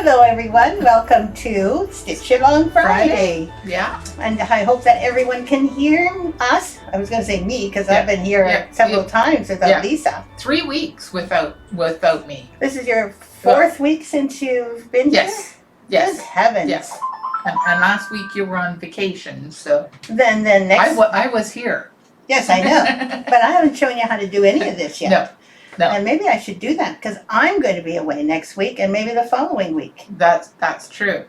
Hello everyone, welcome to Stitch Along Friday. Yeah. And I hope that everyone can hear us. I was going to say me because I've been here several times without Lisa. 3 weeks without me. This is your fourth week since you've been here? Yes. Good heavens. Yes. And last week you were on vacation, so. Then next. I was here. Yes, I know. But I haven't shown you how to do any of this yet. No. And maybe I should do that because I'm going to be away next week and maybe the following week. That's true.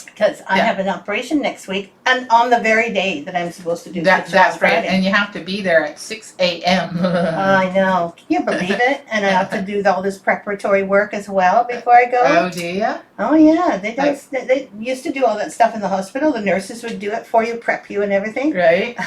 Because I have an operation next week and on the very day that I'm supposed to do that's right. And you have to be there at 6 a.m. I know. Can you believe it? And I have to do all this preparatory work as well before I go. Oh, do you? Oh, yeah. They used to do all that stuff in the hospital. The nurses would do it for you, prep you and everything. Right.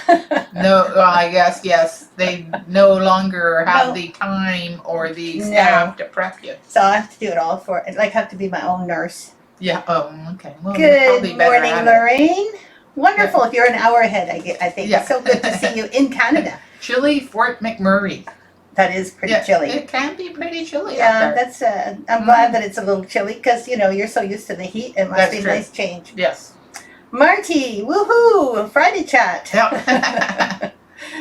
No, well, I guess, yes. They no longer have the time or the staff to prep you. So I have to do it all have to be my own nurse. Yeah. Oh, okay. Well, good morning, Lorraine. Wonderful. If you're an hour ahead, I think. Yeah. It's so good to see you in Canada. Chilly Fort McMurray. That is pretty chilly. It can be pretty chilly. Yeah, that's. I'm glad that it's a little chilly because you're so used to the heat. It must be a nice change. Yes. Marty, woohoo! Friday chat. Yep.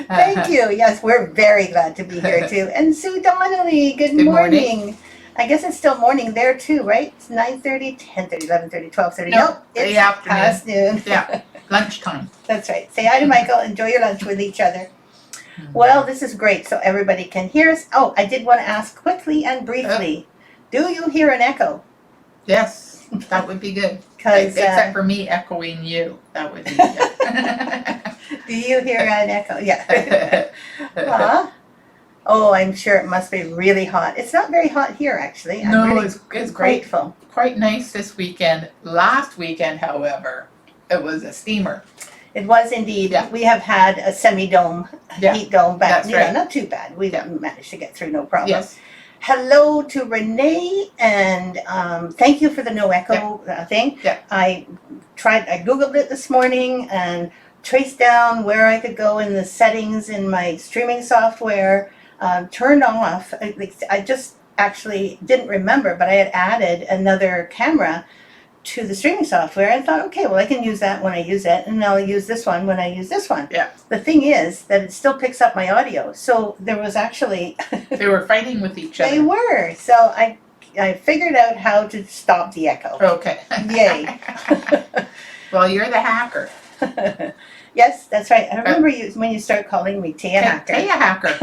Thank you. Yes, we're very glad to be here too. And Sue Donnelly, good morning. I guess it's still morning there too, right? It's 9:30, 10:30, 11:30, 12:30. Nope, it's afternoon. Past noon. Yeah, lunchtime. That's right. Say hi to Michael. Enjoy your lunch with each other. Well, this is great, so everybody can hear us. Oh, I did want to ask quickly and briefly, do you hear an echo? Yes, that would be good. Except for me echoing you. That would be good. Do you hear an echo? Yeah. Oh, I'm sure it must be really hot. It's not very hot here, actually. I'm really it's grateful. Quite nice this weekend. Last weekend, however, it was a steamer. It was indeed. Yeah. We have had a semi-dome, heat dome, but not too bad. We managed to get through no problem. Yes. Hello to Renee, and thank you for the no echo thing. Yeah. I Googled it this morning and traced down where I could go in the settings in my streaming software. Turned off. I just actually didn't remember, but I had added another camera to the streaming software and thought, okay, well, I can use that when I use it, and I'll use this one when I use this one. Yeah. The thing is that it still picks up my audio, so there was actually they were fighting with each other. They were. So I figured out how to stop the echo. Okay. Yay. Well, you're the hacker. Yes, that's right. I remember when you started calling me Thea Hacker. Thea Hacker.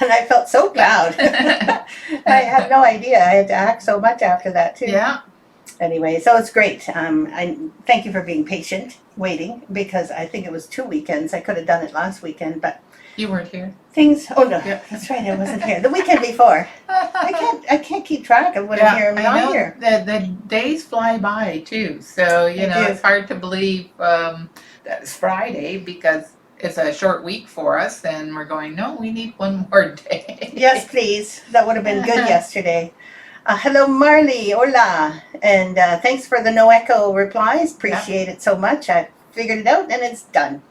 And I felt so proud. I had no idea I had to act so much after that, too. Yeah. Anyway, so it's great. I thank you for being patient, waiting, because I think it was 2 weekends. I could have done it last weekend, but you weren't here. Oh no, that's right. I wasn't here. The weekend before. I can't keep track of when I'm here and not here. The days fly by too, so it's hard to believe that it's Friday because it's a short week for us, and we're going. No, we need one more day. Yes, please. That would have been good yesterday. Hello, Marley. Hola. And thanks for the no echo replies. Appreciate it so much. I figured it out and it's done.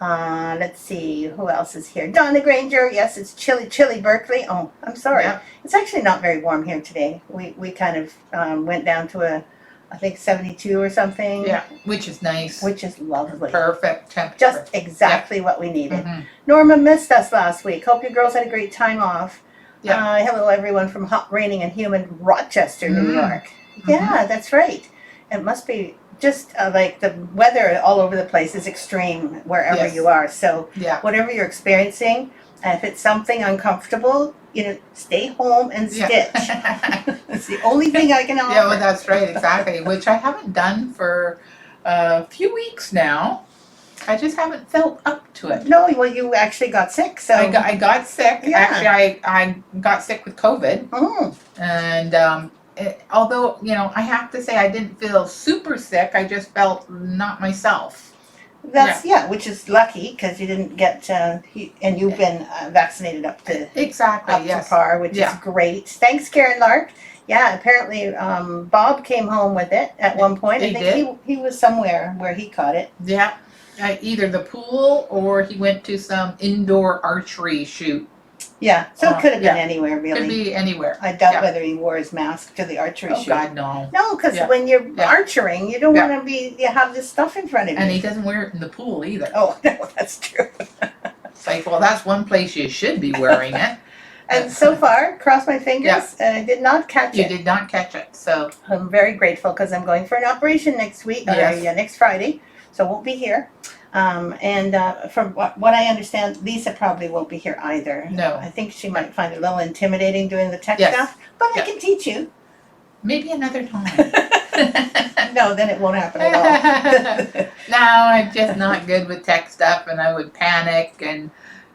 Let's see. Who else is here? Donna Granger. Yes, it's chilly Berkeley. Oh, I'm sorry. Yeah. It's actually not very warm here today. We kind of went down to I think 72 or something. Yeah, which is nice. Which is lovely. Perfect temperature. Just exactly what we needed. Mm-hmm. Norma missed us last week. Hope you girls had a great time off. Yeah. Hello, everyone from hot, raining, and humid Rochester, New York. Mm-hmm. Yeah, that's right. It must be just like the weather all over the place is extreme wherever you are. So whatever you're experiencing, if it's something uncomfortable, stay home and stitch. It's the only thing I can offer. Yeah, well, that's right, exactly. Which I haven't done for a few weeks now. I just haven't felt up to it. No, well, you actually got sick, so I got sick. Yeah. Actually, I got sick with COVID, and although I have to say I didn't feel super sick, I just felt not myself. That's which is lucky because you didn't get and you've been vaccinated up to to par, which is great. Thanks, Karen Lark. Yeah, apparently Bob came home with it at one point. I think he was somewhere where he caught it. Yeah. Either the pool or he went to some indoor archery shoot. Yeah, so it could have been yeah. anywhere, really. Could be anywhere. I doubt Yeah. whether he wore his mask to the archery Oh shoot. God, no. No, because Yeah. when you're Yeah. archering, you don't Yeah. want to you have this stuff in front of you. And he doesn't wear it in the pool either. Oh, no, that's true. It's like, well, that's one place you should be wearing it. And so far, cross my fingers, Yeah. I did not catch You it. did not catch it, so. I'm very grateful because I'm going for an operation next week, Yes. next Friday, so I won't be here. And from what I understand, Lisa probably won't be here either. No. I think she might find it a little intimidating doing the tech Yes. stuff, but I Yeah. can teach you. Maybe another time. No, then it won't happen at all. No, I'm just not good with tech stuff, and I would panic, and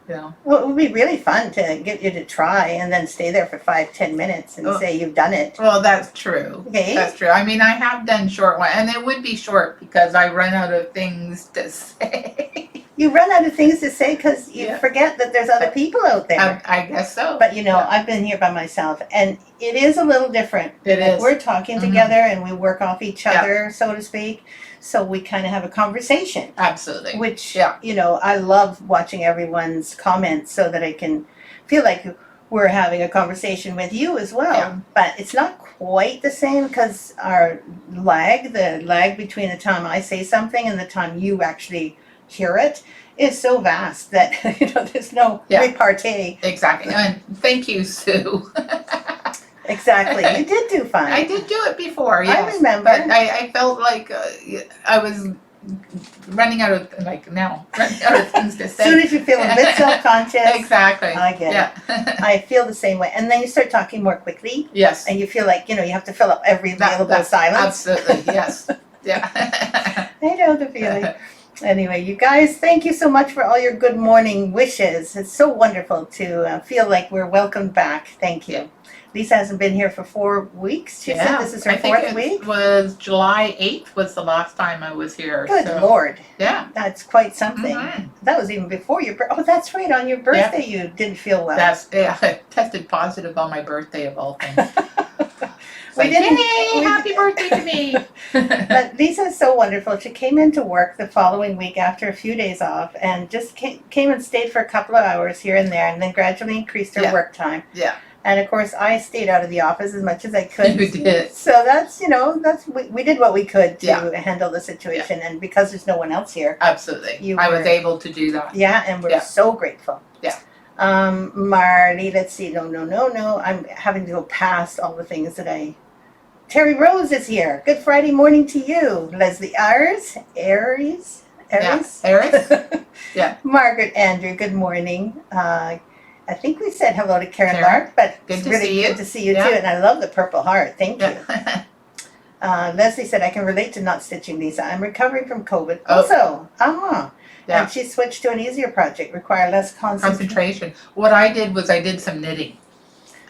you know. Well, it would be really fun to get you to try and then stay there for 5-10 minutes and say you've done it. Well, that's true. Okay. That's true. I mean, I have done short one, and it would be short because I run out of things to say. You run out of things to say because you Yeah. forget that there's other people out there. I guess so. But you know, Yeah. I've been here by myself, and it is a little different. It Like, is. We're talking Mhm. together, and we work off each Yeah. other, so to speak. So we kind of have a conversation, Absolutely. which Yeah. you know, I love watching everyone's comments so that I can feel like we're having a conversation with you as well. Yeah. But it's not quite the same because the lag between the time I say something and the time you actually hear it is so vast that you know there's no Yeah. repartee. Exactly. And thank you, Sue. Exactly. You did do fine. I did do it before, yes. I remember. But I felt like I was running out of things to As say. soon as you feel a bit self-conscious, Exactly. I get Yeah. I feel the same way. And then you start talking more quickly, Yes. and you feel like, you know, you have to fill up every available That's silence. Absolutely, yes. Yeah. I know the feeling. Anyway, you guys, thank you so much for all your good morning wishes. It's so wonderful to feel like we're welcomed back. Thank you. Lisa hasn't been here for 4 weeks. She said this is her I fourth think week. it was July 8th was the last time I was here. Good so, Lord. Yeah. That's quite something. Mhm. That was even before your birthday. Oh, that's right. On your birthday, you didn't feel well. I tested positive on my birthday of all things. We didn't- Yay, happy birthday to me. But Lisa's so wonderful. She came into work the following week after a few days off and just came and stayed for a couple of hours here and there and then gradually increased her work time. Yeah. And of course, I stayed out of the office as much as I could. You did. So that's, we did what we could to Yeah. handle the situation. And because there's no one else here. Absolutely. I was able to do that. Yeah, and we're so grateful. Yeah. Marty, let's see. No. I'm having to go past all the things that Terry Rose is here. Good Friday morning to you. Leslie Aries. Yeah. Eris? Yeah. Margaret Andrew, good morning. I think we said hello to Karen Karen. Lark, but Good it's to really see you. good to see you Yeah. too. And I love the Purple Heart. Thank you. Yeah. Leslie said, I can relate to not stitching, Lisa. I'm recovering from COVID. Oh. Also, Yeah. And she switched to an easier project, require less Concentration. What I did was I did some knitting.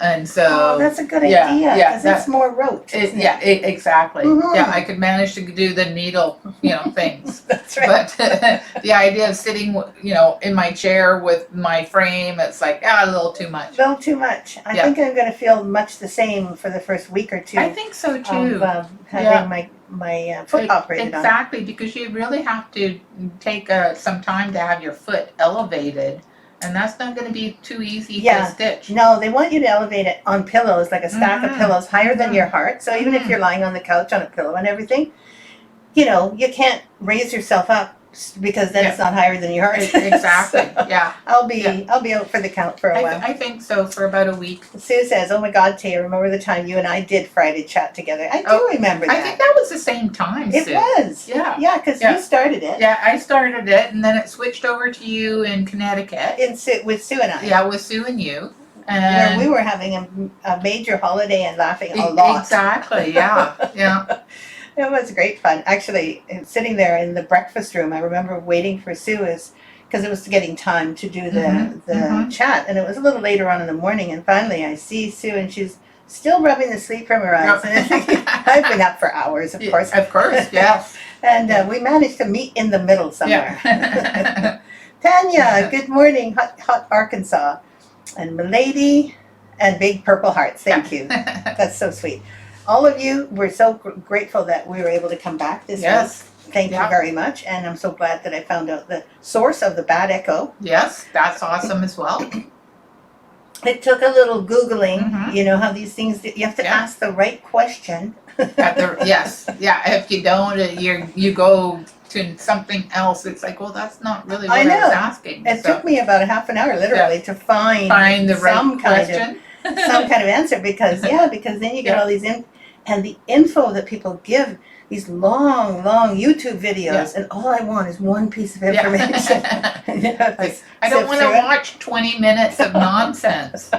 And so. Oh, that's a good yeah, idea yeah, because it's more rote. Isn't it? Exactly. Mhm. Yeah, I could manage to do the needle, things. That's right. But the idea of sitting, in my chair with my frame, it's like, a little too much. A little too much. I Yeah. think I'm going to feel much the same for the first week or two. I think so too. Of having my foot operated on. Exactly, because you really have to take some time to have your foot elevated, and that's not going to be too easy to stitch. No, they want you to elevate it on pillows, like a stack of pillows higher than your heart. So even if you're lying on the couch on a pillow and everything, you can't raise yourself up because then it's not higher than your heart. Exactly. So Yeah. I'll be out for the count for a while. I think so, for about a week. Sue says, "Oh my God, Thea, remember the time you and I did Friday chat together?" I do remember that. I think that was the same time, it Sue. was. Yeah. Yeah, because you started it. Yeah, I started it, and then it switched over to you in Connecticut. With Sue and I. Yeah, with Sue and you. Where And we were having a major holiday and laughing a lot. Exactly, yeah. Yeah. It was great fun. Actually, sitting there in the breakfast room, I remember waiting for Sue because it was getting time to do the chat, and it was a little later on in the morning. And finally, I see Sue, and she's still rubbing the sleep from her eyes. And I've been up for hours, of course. Of course, yes. And we managed to meet in the middle somewhere. Yeah. Tanya, good morning, hot Arkansas, and Milady, and big purple hearts. Thank you. That's so sweet. All of you, we're so grateful that we were able to come back this week. Thank you very much. And I'm so glad that I found out the source of the bad echo. Yes, that's awesome as well. It took a little Googling. Mhm. You know how these things, you have to Yeah. ask the right question. Yes, yeah. If you don't, you go to something else. It's like, well, that's not really I what I was know. asking. It So took me about a half an hour literally to find the right some kind of question. some kind of answer because then you get Yeah. all these and the info that people give, these long YouTube videos, and all I want is one piece of information. Like, I don't want to watch 20 minutes of nonsense.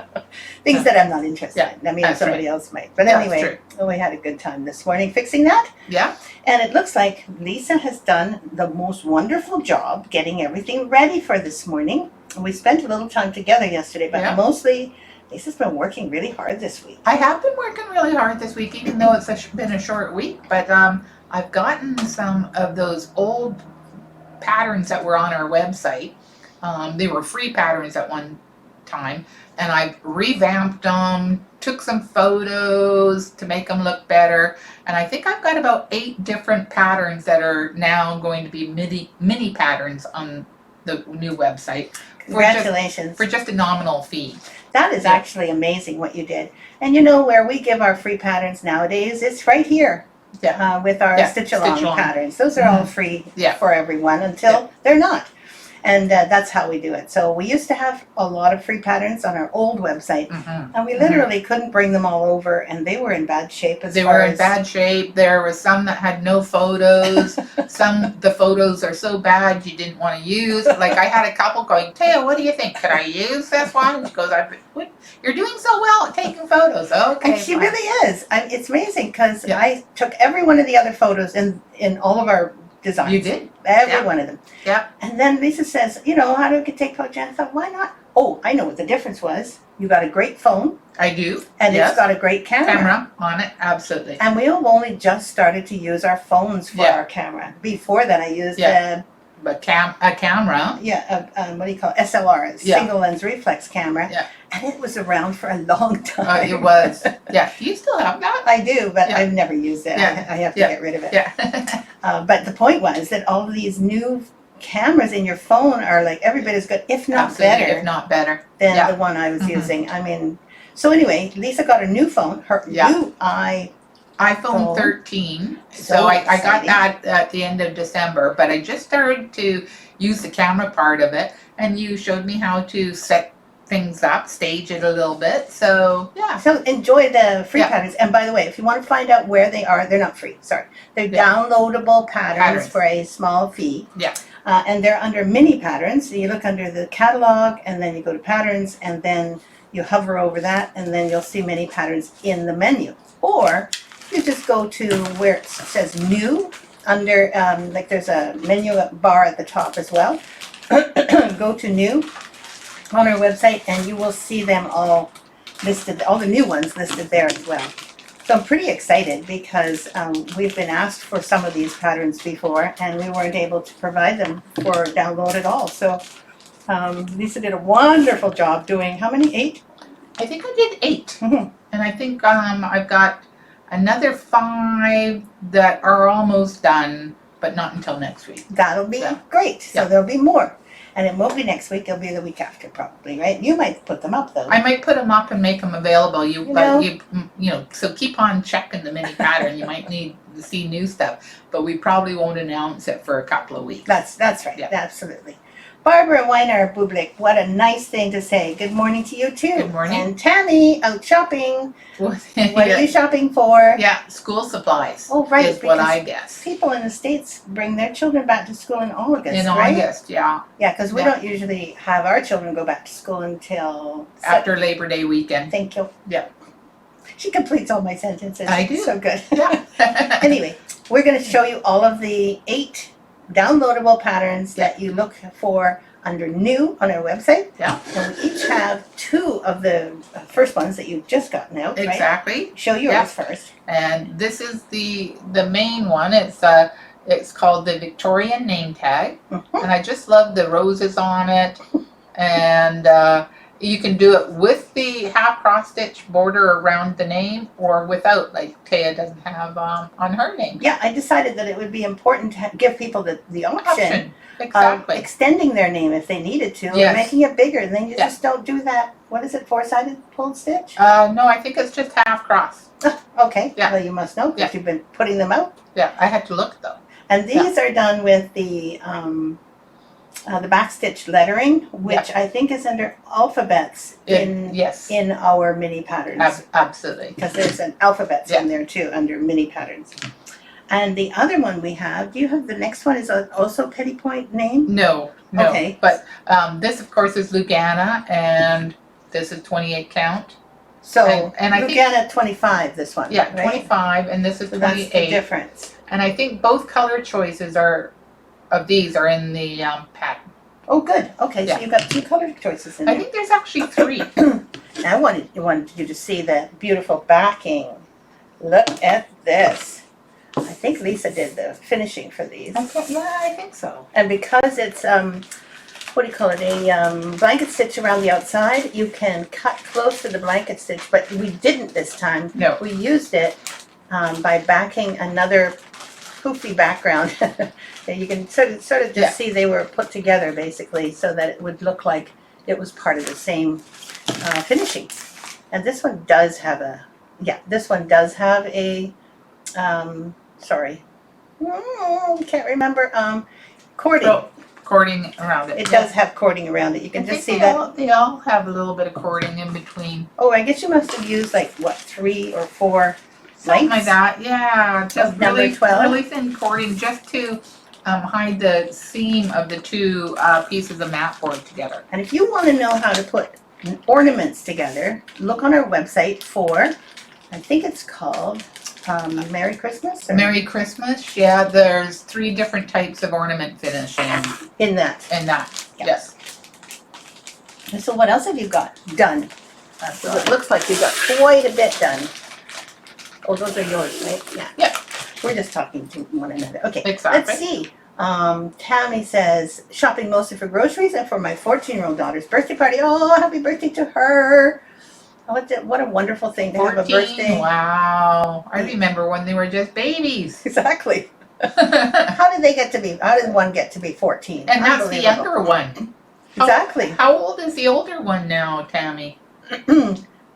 Things that I'm not interested in. I mean, that's somebody right. else might. But anyway, we had a good time this morning fixing that. Yeah. And it looks like Lisa has done the most wonderful job getting everything ready for this morning. We spent a little time together yesterday, but mostly Lisa's been working really hard this week. I have been working really hard this week, even though it's been a short week. But I've gotten some of those old patterns that were on our website. They were free patterns at one time, and I revamped them, took some photos to make them look better, and I think I've got about 8 different patterns that are now going to be mini patterns on the new website. Congratulations. For just a nominal fee. That is actually amazing what you did. And you know where we give our free patterns nowadays? It's right here. With our Stitch Along patterns. Those are all free for everyone until they're not. And that's how we do it. So we used to have a lot of free patterns on our old website, and we literally couldn't bring them all over, and they were in bad shape. They were in bad shape. There were some that had no photos. The photos are so bad you didn't want to use. Like I had a couple going, Thea, what do you think? Can I use this one? She goes, you're doing so well at taking photos. Okay. And she really is. It's amazing because I took every one of the other photos in all of our designs. You did? Every one of them. Yeah. And then Lisa says, how do we take photos? I thought, why not? Oh, I know what the difference was. You got a great phone. I do. And it's got a great camera on it, absolutely. And we have only just started to use our phones for our camera. Before that, I used a camera. What do you call it? SLR, single lens reflex camera. Yeah. And it was around for a long time. It was. Yeah. Do you still have that? I do, but I've never used it. Yeah. I have to get rid of it. Yeah. But the point was that all of these new cameras in your phone are like every bit as good, if not better, than the one I was using. I mean, so anyway, Lisa got a new phone, her new iPhone 13. So I got that at the end of December, but I just started to use the camera part of it, and you showed me how to set things up, stage it a little bit. So So enjoy the free patterns. And by the way, if you want to find out where they are, they're not free. Sorry, they're downloadable patterns for a small fee. Yeah. And they're under mini patterns. So you look under the catalog, and then you go to patterns, and then you hover over that, and then you'll see mini patterns in the menu. Or you just go to where it says new under like there's a menu bar at the top as well. Go to new on our website, and you will see them all listed, all the new ones listed there as well. So I'm pretty excited because we've been asked for some of these patterns before, and we weren't able to provide them for download at all. So Lisa did a wonderful job doing how many? 8? I think I did 8. And I think I've got another 5 that are almost done, but not until next week. That'll be great. So there'll be more. And it won't be next week, it'll be the week after probably, right? You might put them up though. I might put them up and make them available. So keep on checking the mini pattern. You might need to see new stuff, but we probably won't announce it for a couple of weeks. That's right, absolutely. Barbara Weiner Bublik, what a nice thing to say. Good morning to you too. Good morning. And Tammy, out shopping. What are you shopping for? Yeah, school supplies. Oh, right. Is what I guess. People in the States bring their children back to school in August, In August, yeah. Yeah, because we don't usually have our children go back to school until... After Labor Day weekend. Thank you. Yeah. She completes all my sentences. I do. So good. Yeah. Anyway, we're going to show you all of the 8 downloadable patterns that you look for under new on our website. Yeah. And we each have 2 of the first ones that you've just gotten out, right? Exactly. Show yours first. And this is the main one. It's called the Victorian name tag. And I just love the roses on it. And You can do it with the half cross stitch border around the name or without, like Thea doesn't have on her name. Yeah, I decided that it would be important to give people the option Exactly. of extending their name if they needed to, Yes. or making it bigger, and then you just don't do that. What is it, 4-sided pulled stitch? No, I think it's just half cross. Okay, Yeah. well you must know because you've been putting them out. Yeah, I had to look though. And these are done with the backstitch lettering, which I think is under alphabets in our mini patterns. Absolutely. Because there's an alphabets in there too under mini patterns. And the other one we have, do you have the next one is also Petty Point name? No. Okay. But this of course is Lugana and this is 28 count. So and I Lugana think, 25, this one. Yeah, right? 25 and this is So 28. That's the difference. And I think both color choices of these are in the pattern. Oh, good. Okay, so you've got 2 color choices in there. I think there's actually 3. I wanted you to see the beautiful backing. Look at this. I think Lisa did the finishing for these. I think so. And because it's, what do you call it, a blanket stitch around the outside, you can cut close to the blanket stitch, but we didn't this time. No. We used it by backing another poofy background. You can sort of just see they were put together basically so that it would look like it was part of the same finishing. And this one does have a, sorry, can't remember, cording. Oh, cording around it. It does have cording around it. You can just see that. They all have a little bit of cording in between. Oh, I guess you must have used like, what, 3 or 4 Something lengths? like that, yeah. Just number really, 12? really thin cording just to hide the seam of the 2 pieces of mat board together. And if you want to know how to put ornaments together, look on our website for, I think it's called Merry Christmas? Or Merry Christmas, yeah, there's 3 different types of ornament finishing in that. Yes. And so what else have you got done? So it looks like you've got quite a bit done. Oh, those are yours, right? Yeah. We're just talking to one another. Okay, Exactly. let's see. Tammy says, shopping mostly for groceries and for my 14-year-old daughter's birthday party. Oh, happy birthday to her. What a wonderful thing to 14, have a birthday. Wow. I remember when they were just babies. Exactly. How did one get to be 14? And that's the younger one. Exactly. How old is the older one now, Tammy?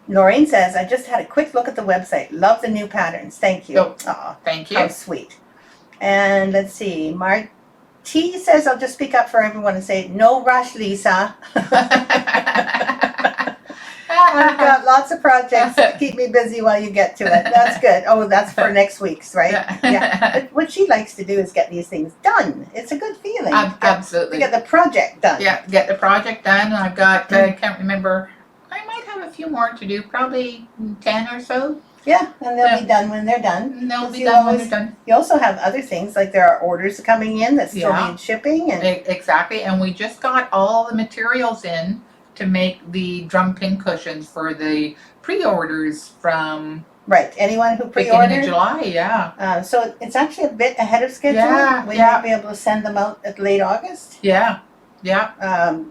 Noreen says, I just had a quick look at the website. Love the new patterns. Thank you. Oh, thank you. How sweet. And let's see. T says, I'll just speak up for everyone and say, no rush, Lisa. I've got lots of projects to keep me busy while you get to it. That's good. Oh, that's for next week's, right? Yeah. But what she likes to do is get these things done. It's a good feeling. Absolutely. To get the project done. Yeah, get the project done. I've got, I can't remember, I might have a few more to do, probably 10 or so. Yeah, and they'll be done when they're done. And they'll be done when they're done. You also have other things, like there are orders coming in that still need shipping. And exactly, and we just got all the materials in to make the drum pin cushions for the pre-orders from right. Anyone who pre-ordered? Beginning of July, yeah. So it's actually a bit ahead of schedule. We might be able to send them out at late August. Yeah.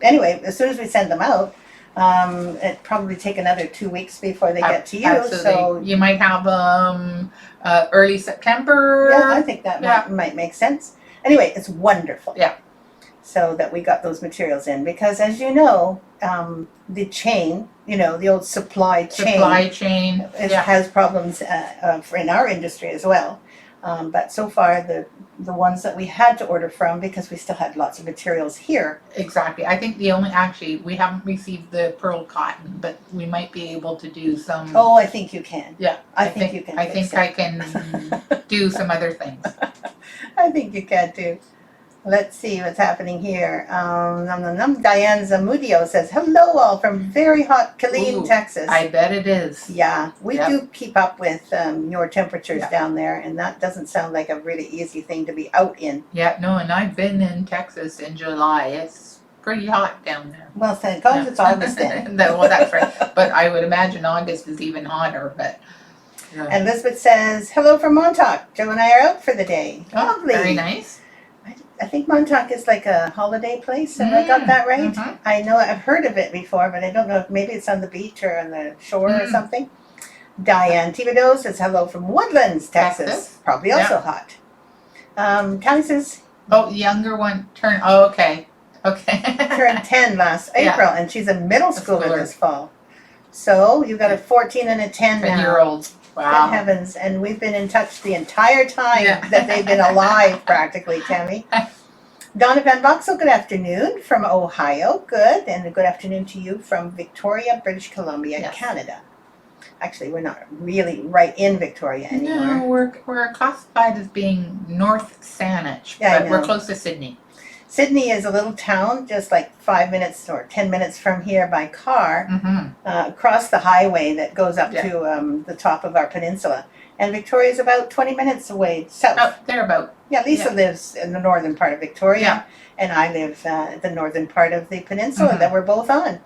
Anyway, as soon as we send them out, it probably take another 2 weeks before they get to you. Absolutely. So you might have early September. Yeah, I think that might make sense. Anyway, it's wonderful. Yeah. So that we got those materials in, because as you know, the chain, the old supply chain has problems in our industry as well. But so far, the ones that we had to order from, because we still had lots of materials here. Exactly. I think we haven't received the pearl cotton, but we might be able to do some. Oh, I think you can. Yeah. I think you can. I think I can do some other things. I think you can too. Let's see what's happening here. Diane Zamudio says, hello all from very hot Killeen, Texas. I bet it is. Yeah, we do keep up with your temperatures down there, and that doesn't sound like a really easy thing to be out in. Yeah, no, and I've been in Texas in July. It's pretty hot down there. Well, thank God it's August then. Well, that's right. But I would imagine August is even hotter. But And Elizabeth says, hello from Montauk. Joe and I are out for the day. Oh, Lovely. Very nice. I think Montauk is like a holiday place. Have I got that right? Mhm. I know I've heard of it before, but I don't know if maybe it's on the beach or on the shore or something. Diane Thibodeau says hello from Woodlands, Texas. Probably also hot. Callie says, oh, younger one turned, oh, okay. turned 10 last April, and she's a middle schooler this fall. So you've got a 14 and a 10 now. 10-year-old. Wow. Good heavens. And we've been in touch the entire time that they've been alive, practically, Tammy. Donna Van Boxel, good afternoon from Ohio. Good. And a good afternoon to you from Victoria, British Columbia, Canada. Actually, we're not really right in Victoria anymore. No, we're classified as being North Saanich, but we're close to Sydney. Sydney is a little town, just like 5 minutes or 10 minutes from here by car, across the highway that goes up to the top of our peninsula. And Victoria is about 20 minutes away south. Oh, thereabout. Yeah, Lisa lives in the northern part of Victoria, and I live at the northern part of the peninsula that we're both on.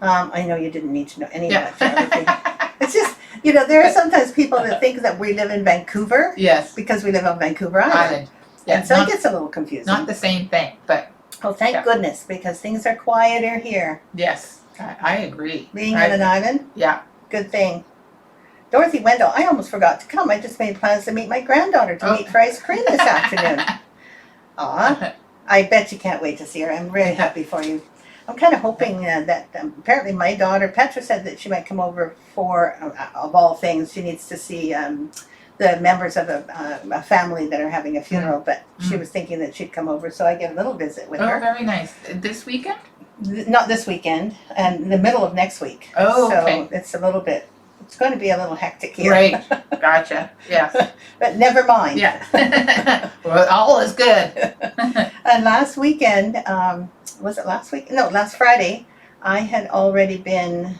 I know you didn't need to know any of that. It's just, there are sometimes people that think that we live in Vancouver. Yes. Because we live on Vancouver Island. Yeah, and so it gets a little confusing. Not the same thing, but... Oh, thank goodness, because things are quieter here. Yes, I agree. Being on an island? Yeah. Good thing. Dorothy Wendell, I almost forgot to come. I just made plans to meet my granddaughter to meet for ice cream this afternoon. Aw, I bet you can't wait to see her. I'm really happy for you. I'm kind of hoping that apparently my daughter, Petra, said that she might come over for, of all things, she needs to see the members of a family that are having a funeral, but she was thinking that she'd come over, so I get a little visit with her. Oh, very nice. This weekend? Not this weekend, and the middle of next week. Oh, okay. So it's going to be a little hectic here. Right, gotcha, yes. But never mind. Yeah, well, all is good. And last weekend, was it last week? No, last Friday, I had already been...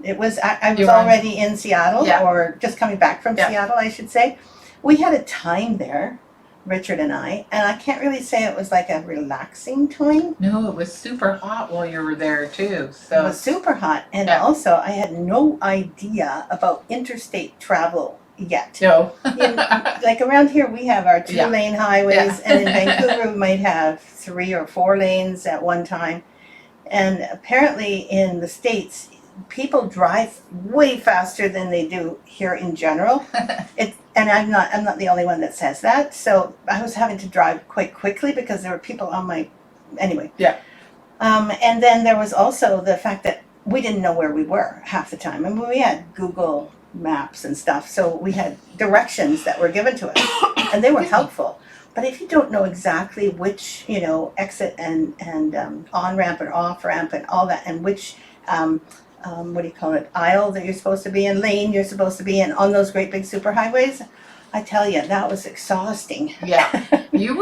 I was already in Seattle, or just coming back from Seattle, I should say. We had a time there, Richard and I can't really say it was like a relaxing time. No, it was super hot while you were there too. So it was super hot, and also I had no idea about interstate travel yet. No. Like around here, we have our 2-lane highways, and in Vancouver, we might have 3 or 4 lanes at one time. And apparently, in the States, people drive way faster than they do here in general. And I'm not the only one that says that. So I was having to drive quite quickly because there were people on my anyway. Yeah. And then there was also the fact that we didn't know where we were half the time. I mean, we had Google Maps and stuff, so we had directions that were given to us, and they were helpful. But if you don't know exactly which, exit and on-ramp and off-ramp and all that, and which aisle that you're supposed to be in, lane you're supposed to be in on those great big superhighways, I tell you, that was exhausting. Yeah. You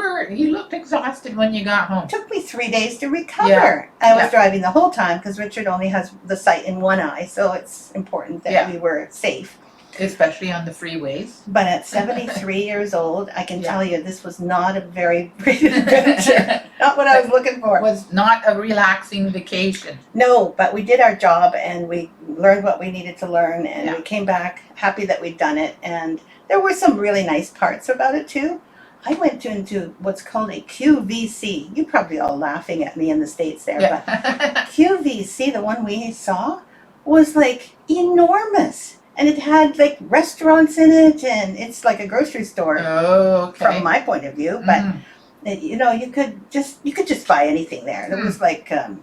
looked exhausted when you got home. It took me 3 days to recover. I was driving the whole time because Richard only has the sight in one eye, so it's important that we were safe. Especially on the freeways. But at 73 years old, I can tell you this was not a very great adventure. Not what I was looking for. It was not a relaxing vacation. No, but we did our job and we learned what we needed to learn, and we came back happy that we'd done it. And there were some really nice parts about it too. I went into what's called a QVC. You're probably all laughing at me in the States there, but QVC, the one we saw, was like enormous. And it had like restaurants in it, and it's like a grocery store from my point of view. But you could just buy anything there. There was like a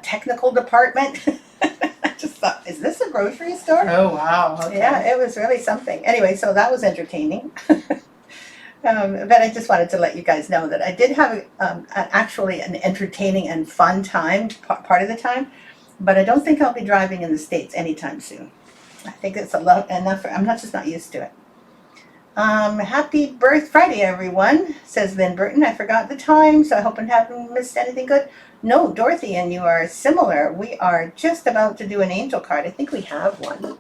technical department. I just thought, is this a grocery store? Oh wow! Okay. Yeah, it was really something. Anyway, so that was entertaining. But I just wanted to let you guys know that I did have actually an entertaining and fun time part of the time. But I don't think I'll be driving in the States anytime soon. I think it's enough. I'm just not used to it. Happy birth Friday, everyone, says Lynn Burton. I forgot the time, so I hope I haven't missed anything good. No, Dorothy and you are similar. We are just about to do an angel card. I think we have one.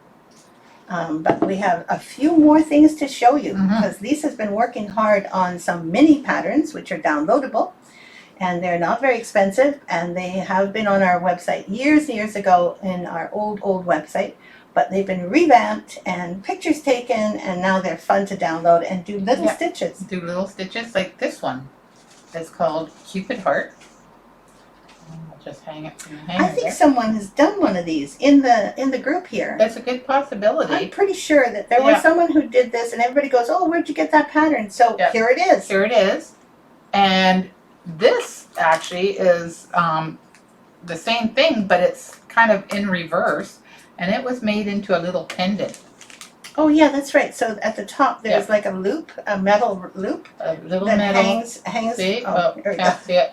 But we have a few more things to show you because Lisa's been working hard on some mini patterns, which are downloadable. And they're not very expensive, and they have been on our website years ago in our old website. But they've been revamped and pictures taken, and now they're fun to download and do little stitches. Do little stitches like this one. is called Cupid Hearts. I'll just hang it from the hanger. I think someone has done one of these in the group here. That's a good possibility. I'm pretty sure that there was someone who did this, and everybody goes, "Oh, where'd you get that pattern?" So here it is. Here it is. And this actually is the same thing, but it's kind of in reverse, and it was made into a little pendant. Oh yeah, that's right. So at the top there's like a loop, a metal loop. A little that metal. hangs. See? Oh, there you go. Can't see it.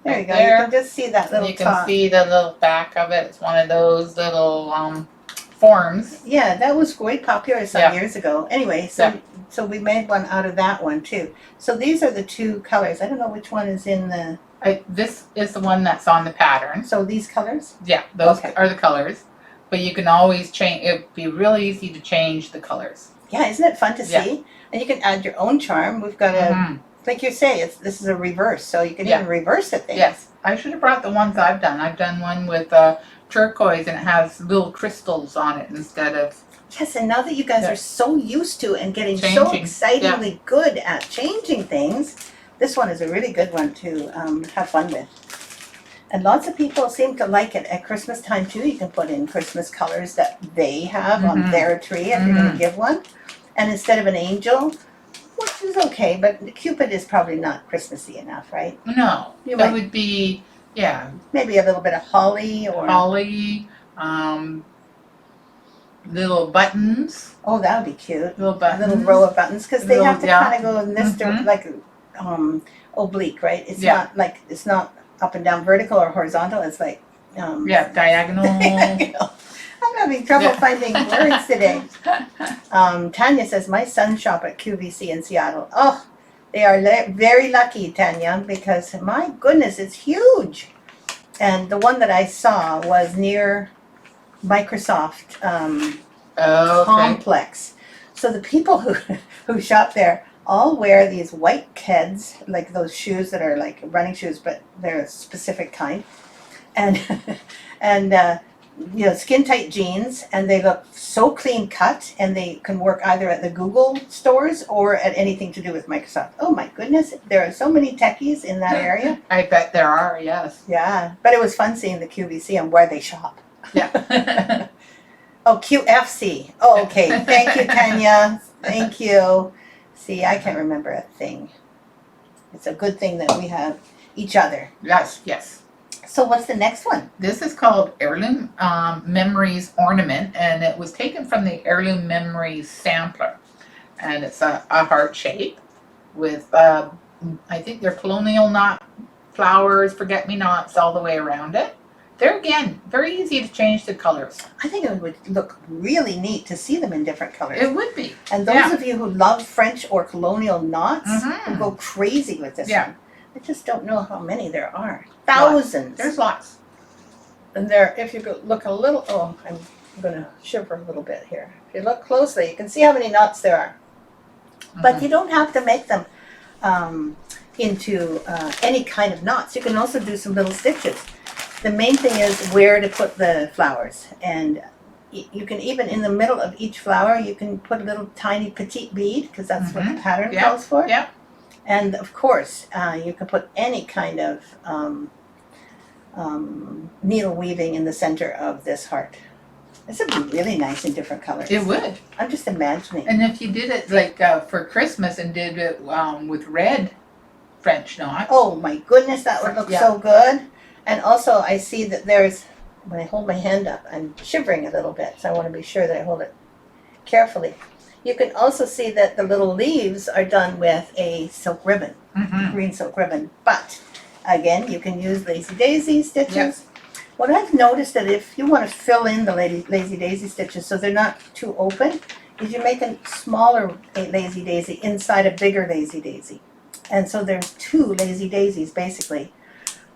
There you go. There. You can just see that little You can top. see the little back of it. It's one of those little forms. Yeah, that was quite popular some years ago. Anyway, so we made one out of that one too. So these are the two colors. I don't know which one is in the. This is the one that's on the pattern. So these colors? Yeah, those are the colors. But you can always change. It'd be really easy to change the colors. Yeah, isn't it fun to see? And you can add your own charm. We've got a, like you say, this is a reverse, so you can even reverse it. Yes, I should have brought the ones I've done. I've done one with turquoise, and it has little crystals on it instead of. Yes, and now that you guys are so used to and getting so excitingly good at changing things, this one is a really good one to have fun with. And lots of people seem to like it at Christmas time too. You can put in Christmas colors that they have on their tree if you're going to give one. And instead of an angel, which is okay, but Cupid is probably not Christmassy enough, right? No, that would be, maybe a little bit of holly or... Holly, little buttons. Oh, that would be cute. Little buttons. A little row of buttons, because they have to kind of go in this direction, like oblique, right? It's not like, it's not up and down vertical or horizontal. It's like diagonal. I'm having trouble finding words today. Tanya says, my sons shop at QVC in Seattle. Oh, they are very lucky, Tanya, because my goodness, it's huge. And the one that I saw was near Microsoft complex. So the people who shop there all wear these white Keds, like those shoes that are like running shoes, but they're a specific kind, and skin tight jeans, and they look so clean cut, and they can work either at the Google stores or at anything to do with Microsoft. Oh my goodness, there are so many techies in that area. I bet there are, yes. Yeah, but it was fun seeing the QVC and where they shop. Yeah. Oh, QFC. Oh, okay. Thank you, Tanya. Thank you. See, I can't remember a thing. It's a good thing that we have each other. Yes, yes. So what's the next one? This is called Heirloom Memories Ornament, and it was taken from the Heirloom Memories Sampler. And it's a heart shape with, I think they're colonial knot flowers, forget-me-nots all the way around it. They're, again, very easy to change the colors. I think it would look really neat to see them in different colors. It would be. And those of you who love French or colonial knots will go crazy with this one. I just don't know how many there are. Thousands. There's lots. And there, if you look a little, I'm going to shiver a little bit here. If you look closely, you can see how many knots there are. But you don't have to make them into any kind of knots. You can also do some little stitches. The main thing is where to put the flowers, and you can even in the middle of each flower you can put a little tiny petite bead, because that's what the pattern calls for. Yeah. And of course you can put any kind of needle weaving in the center of this heart. This would be really nice in different colors. It would. I'm just imagining. And if you did it like for Christmas and did it with red French knots. Oh my goodness, that would look so good. And also I see that there's, when I hold my hand up, I'm shivering a little bit, so I want to be sure that I hold it carefully. You can also see that the little leaves are done with a silk ribbon, green silk ribbon. But again, you can use lazy daisy stitches. Yep. What I've noticed that if you want to fill in the lazy daisy stitches so they're not too open, is you make a smaller lazy daisy inside a bigger lazy daisy. And so there's two lazy daisies basically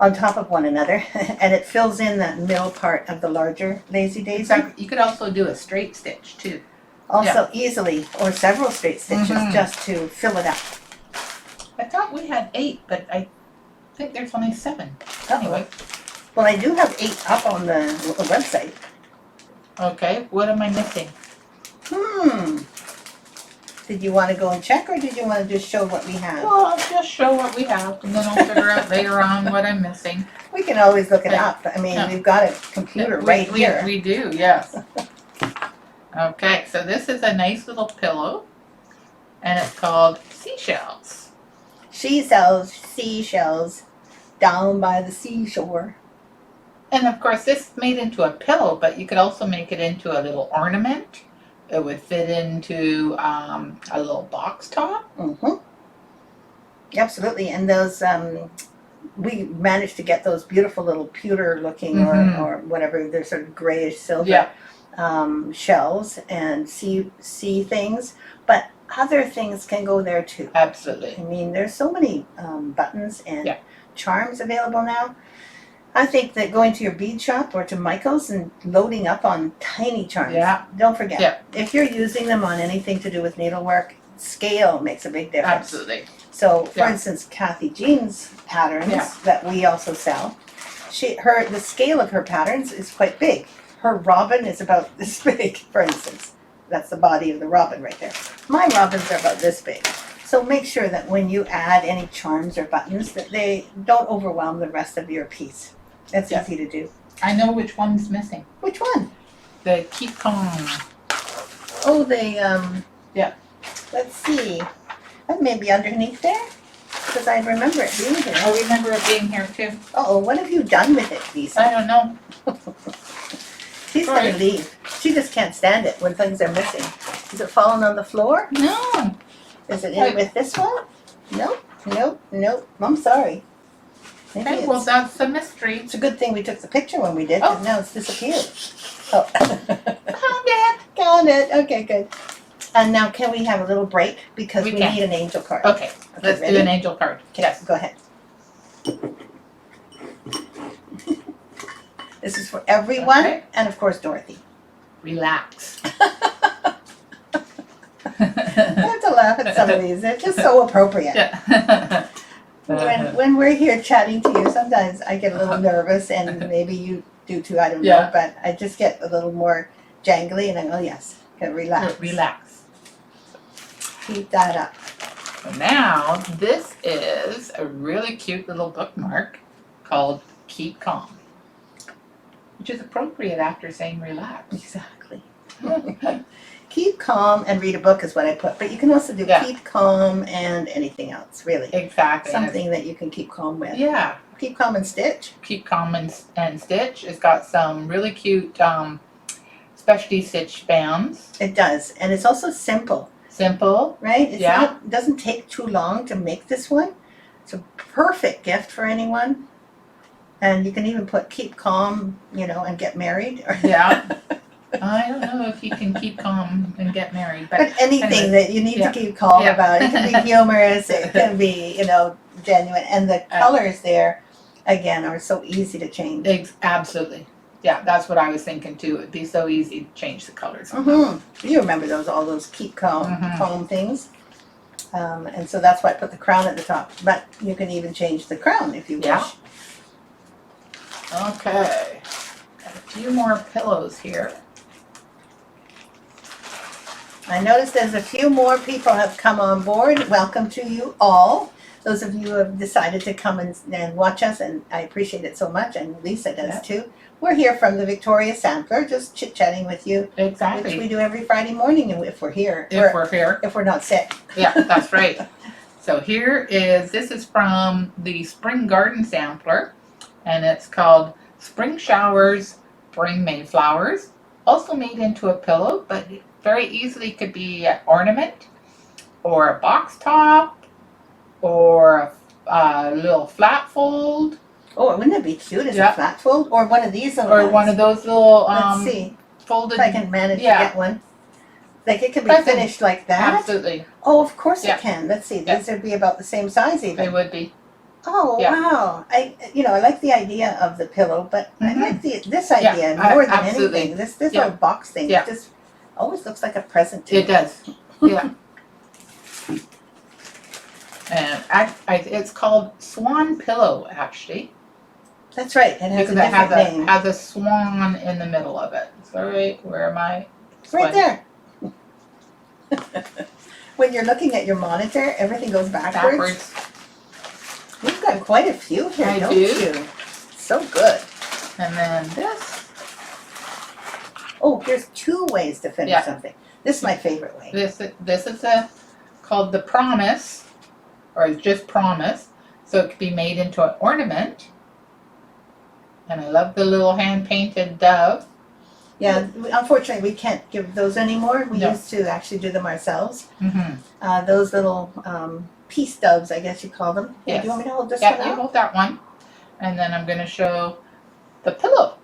on top of one another, and it fills in that middle part of the larger lazy daisy. Exactly. You could also do a straight stitch too. Also easily, or several straight stitches just to fill it up. I thought we had 8, but I think there's only 7. Anyway. Well, I do have 8 up on the website. Okay, what am I missing? Did you want to go and check, or did you want to just show what we have? Well, I'll just show what we have, and then I'll figure out later on what I'm missing. We can always look it Yeah. up. I mean, Yeah. we've got a computer right here. We do, yes. Okay, so this is a nice little pillow, and it's called Seashells. She sells seashells down by the seashore. And of course, this is made into a pillow, but you could also make it into a little ornament. It would fit into a little box top. Mm-hmm. Absolutely, and those we managed to get those beautiful little pewter looking or whatever, they're sort of grayish silver shells and sea things, but other things can go there too. Absolutely. I mean, there's so many buttons and charms available now. I think that going to your bead shop or to Michael's and loading up on tiny charms. Yeah. Don't forget, if you're using them on anything to do with needlework, scale makes a big difference. Absolutely. So, for instance, Kathy Jean's patterns that we also sell, the scale of her patterns is quite big. Her robin is about this big, for instance. That's the body of the robin right there. My robins are about this big. So make sure that when you add any charms or buttons that they don't overwhelm the rest of your piece. That's easy to do. I know which one's missing. Which one? The Keep Calm. Oh, let's see. That may be underneath there, because I remember it being here. I remember it being here too. Uh-oh, what have you done with it, Lisa? I don't know. She's going to leave. She just can't stand it when things are missing. Is it falling on the floor? No. Is it in with this one? Nope. I'm sorry. Okay, well, that's the mystery. It's a good thing we took the picture when we did, because now it's disappeared. Oh. Got it. Okay, good. And now can we have a little break, because we need an angel card. Okay, let's do an angel card. Okay, yes. Go ahead. This is for everyone, and of course Dorothy. Relax. I have to laugh at some of these. They're just so appropriate. Yeah. When we're here chatting to you, sometimes I get a little nervous, and maybe you do too, I don't know, but I just get a little more jangly, and I go, yes, relax. Relax. Keep that up. So now, this is a really cute little bookmark called Keep Calm, which is appropriate after saying relax. Exactly. Keep calm and read a book is what I put, but you can also do keep calm and anything else, really. Exactly. Something that you can keep calm with. Yeah. Keep calm and stitch. Keep Calm and Stitch. It's got some really cute specialty stitch bands. It does, and it's also simple. Simple. Right? It doesn't take too long to make this one. It's a perfect gift for anyone. And you can even put keep calm, and get married. Yeah. I don't know if you can keep calm and get married, but anything that you need to keep calm about. It can be humorous, it can be, genuine. And the colors there, again, are so easy to change. Absolutely. Yeah, that's what I was thinking too. It'd be so easy to change the colors. Mm-hmm. You remember all those keep calm things. And so that's why I put the crown at the top. But you can even change the crown if you wish. Okay. Got a few more pillows here. I noticed there's a few more people have come on board. Welcome to you all. Those of you who have decided to come and watch us, and I appreciate it so much, and Lisa does too. We're here from the Victoria Sampler, just chit-chatting with you. Exactly. Which we do every Friday morning, and if we're here. If we're here. If we're not sick. Yeah, that's right. So this is from the Spring Garden Sampler, and it's called Spring Showers Bring Mayflowers. Also made into a pillow, but very easily could be an ornament, or a box top, or a little flat fold. Oh, wouldn't that be cute as a flat fold? Or one of these little ones. One of those little let's see folded. If I can manage to get one. Like it can be finished like that? Absolutely. Oh, of course it can. Let's see. These would be about the same size even. They would be. Oh, wow. I like the idea of the pillow, but I like this idea more than anything. This little box thing. It just always looks like a present to me. It does. Yeah. And it's called Swan Pillow, actually. That's right. It has a different name. It has a swan in the middle of it. Sorry, where am I? It's right there. when you're looking at your monitor, everything goes backwards. You've got quite a few here, I don't do. you? So good. And then this. Oh, here's 2 ways to finish something. This is my favorite way. This is called the Promise, or it's just Promise. So it could be made into an ornament. And I love the little hand-painted dove. Yeah, unfortunately we can't give those anymore. We used to actually do them ourselves. Mm-hmm. Those little peace doves, I guess you call them. Yes. Do you want me to hold this one Yeah, you out? hold that one. And then I'm going to show the pillow.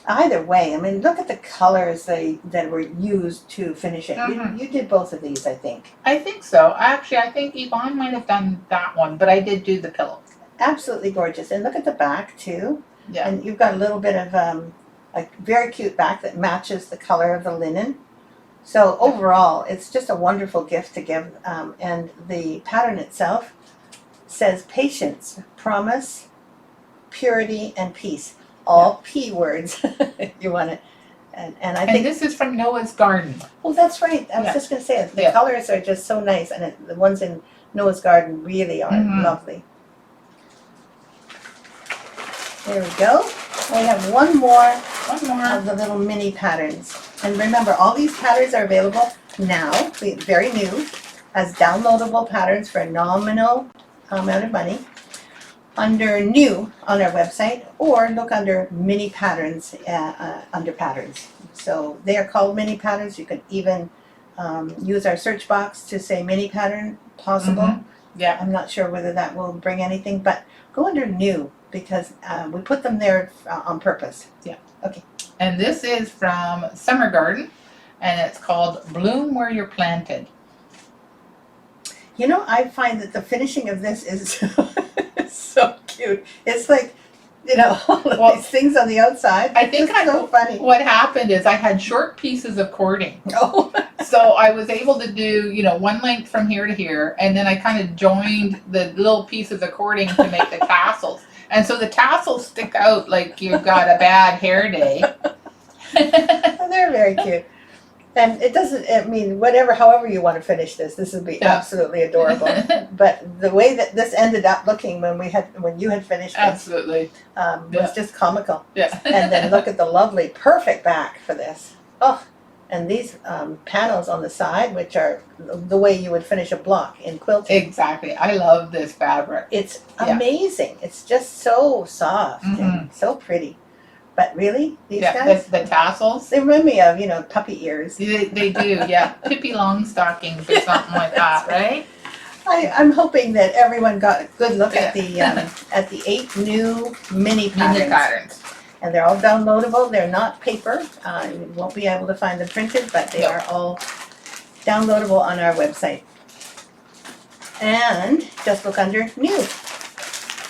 Either way, I mean, look at the colors that were used to finish it. You did both of these, I think. I think so. Actually, I think Yvonne might have done that one, but I did do the pillow. Absolutely gorgeous. And look at the back, too. Yeah. And you've got a little bit of a very cute back that matches the color of the linen. So overall, it's just a wonderful gift to give. And the pattern itself says patience, promise, purity, and peace. All P words, if you want to. And I think this is from Noah's Garden. Oh, that's right. I was just going to say it. The colors are just so nice, and the ones in Noah's Garden really are lovely. There we go. We have one more of the little mini patterns. And remember, all these patterns are available now, very new, as downloadable patterns for a nominal amount of money, under new on our website, or look under mini patterns under patterns. So they are called mini patterns. You can even use our search box to say mini pattern possible. Yeah. I'm not sure whether that will bring anything, but go under new because we put them there on purpose. Yeah. Okay. And this is from Summer Garden, and it's called Bloom Where You're Planted. You know, I find that the finishing of this is so cute. It's like, you know, all of these things on the outside. I think it's so funny. What happened is I had short pieces of cording. Oh. So I was able to do, one length from here to here, and then I kind of joined the little pieces of cording to make the tassels. And so the tassels stick out like you've got a bad hair day. They're very cute. And it doesn't, I mean, however you want to finish this would be absolutely adorable. But the way that this ended up looking when you had finished this, absolutely, was just comical. Yeah. And then look at the lovely, perfect back for this. Oh, and these panels on the side, which are the way you would finish a block in quilting. Exactly. I love this fabric. It's amazing. It's just so soft and so pretty. But really, these guys? The tassels? They remind me of, puppy ears. They do, yeah. Pippi Longstockings or something like that, right? I'm hoping that everyone got a good look at the 8 new mini patterns. And they're all downloadable. They're not paper. You won't be able to find them printed, but they are all downloadable on our website. And just look under new.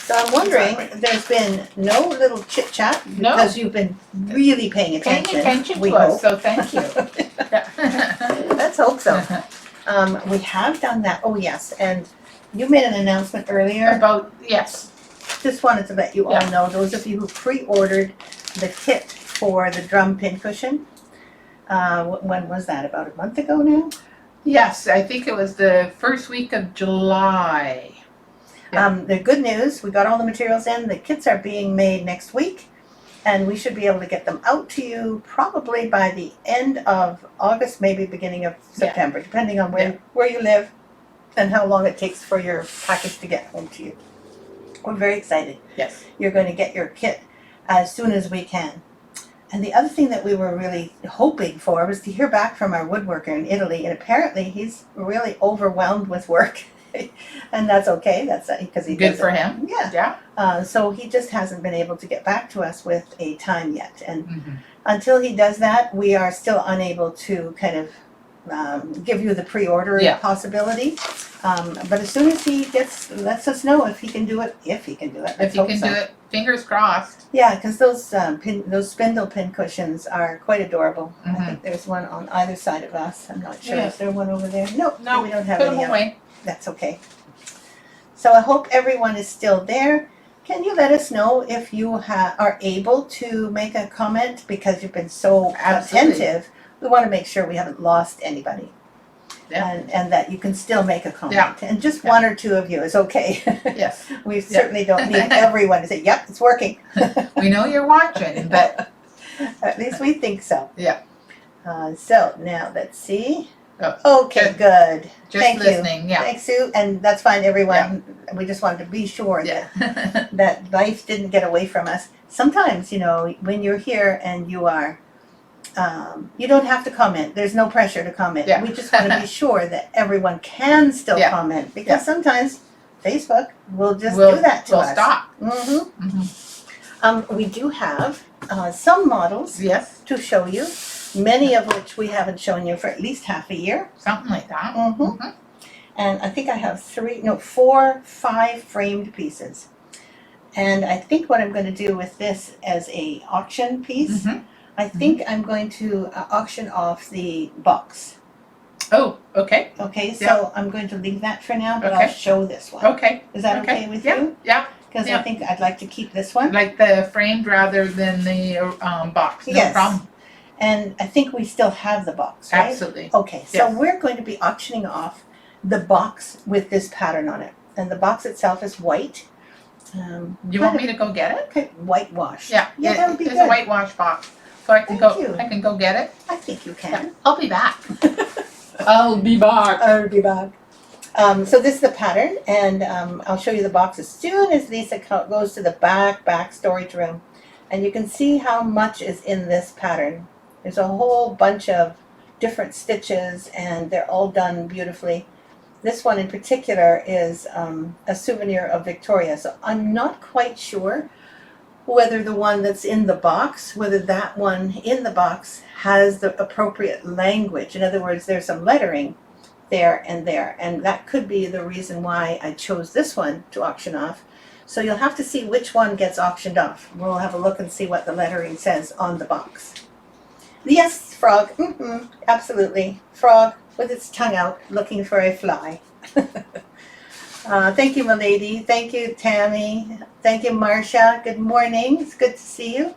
So I'm wondering, there's been no little chit chat because you've been really paying attention. To us, so thank you. Let's hope so. We have done that. Oh yes, and you made an announcement earlier. Just wanted to let you all know, those of you who pre-ordered the kit for the drum pincushion. When was that? About a month ago now? Yes, I think it was the first week of July. The good news, we got all the materials in. The kits are being made next week, and we should be able to get them out to you probably by the end of August, maybe beginning of September, depending on where you live and how long it takes for your package to get home to you. We're very excited. Yes. You're going to get your kit as soon as we can. And the other thing that we were really hoping for was to hear back from our woodworker in Italy, and apparently he's really overwhelmed with work. And that's okay. That's because he good for him. Yeah. So he just hasn't been able to get back to us with a time yet. And until he does that, we are still unable to kind of give you the pre-order possibility. But as soon as he lets us know if he can do it, If he can do it, fingers crossed. Yeah, because those spindle pin cushions are quite adorable. I think there's one on either side of us. I'm not sure. Is there one over there? No, we don't have any. Away. That's okay. So I hope everyone is still there. Can you let us know if you are able to make a comment, because you've been so attentive? We want to make sure we haven't lost anybody. Yeah. and that you can still make a comment. Yeah. And just Yeah. one or two of you is okay. Yes. We certainly don't need everyone to say, yep, it's working. We know you're watching, but At least we think so. Yeah. So now let's see. Oh, Okay, good. just Thank listening. you. Yeah. Thanks, Sue. And that's fine, everyone. We just wanted to be sure Yeah. that life didn't get away from us. Sometimes, you know, when you're here and you are, you don't have to comment. There's no pressure to comment. Yeah. We just want to be sure that everyone can still Yeah. comment, because Yeah. sometimes Facebook will just do that to we'll us. Stop. We do have some models Yes. to show you, many of which we haven't shown you for at least half a year. Something like that. And I think I have 5 framed pieces. And I think what I'm going to do with this as a auction piece, I think I'm going to auction off the box. Oh, okay. Okay, so I'm going to leave that for now, but I'll Okay. show this one. Okay. Is that okay with Yeah. you? Yeah. Because Yeah. I think I'd like to keep this one. Like the framed rather than the box. No Yes. problem. And I think we still have the box, right? Absolutely. Okay, so Yes. we're going to be auctioning off the box with this pattern on it. And the box itself is white. You want me to go get it? Okay, whitewash. Yeah. Yeah, that would be It's good. a whitewash box. So I can Thank you. I can go get it. I think you Yeah. can. I'll be back. I'll be back. I'll be back. So this is the pattern, and I'll show you the box as soon as Lisa goes to the back storage room. And you can see how much is in this pattern. There's a whole bunch of different stitches, and they're all done beautifully. This one in particular is a souvenir of Victoria, so I'm not quite sure whether the one that's in the box, whether that one in the box has the appropriate language. In other words, there's some lettering there, and that could be the reason why I chose this one to auction off. So you'll have to see which one gets auctioned off. We'll have a look and see what the lettering says on the box. Yes, frog. Absolutely. Frog with its tongue out looking for a fly. Thank you, milady. Thank you, Tammy. Thank you, Marcia. Good morning. It's good to see you.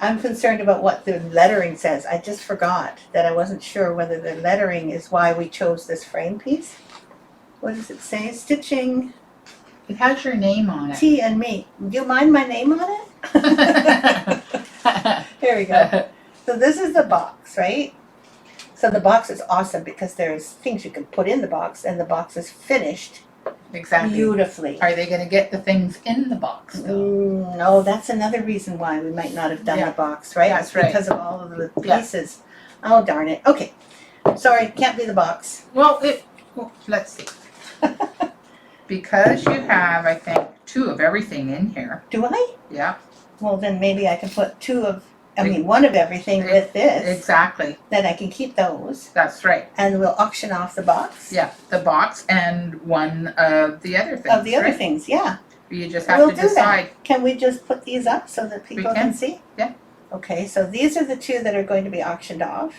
I'm concerned about what the lettering says. I just forgot that I wasn't sure whether the lettering is why we chose this frame piece. What does it say? Stitching It has your name on it. T and me. Do you mind my name on it? Here we go. So this is the box, right? So the box is awesome because there's things you can put in the box, and the box is finished Exactly. beautifully. Are they going to get the things in the box though? No, that's another reason why we might not have done Yeah. the box, right? That's It's right. because of all of the Yeah. pieces. Oh, darn it. Okay. Sorry, can't be the box. Well, let's see. Because you have, I think, 2 of everything in here. Do I? Yeah. Well, then maybe I can put one of everything with this. Exactly. Then I can keep those. That's right. And we'll auction off the box. Yeah, the box and one of the other things. Of the other right? things, yeah. You just have We'll to do decide. that. Can we just put these up so that people can see? Yeah. Okay, so these are the 2 that are going to be auctioned off.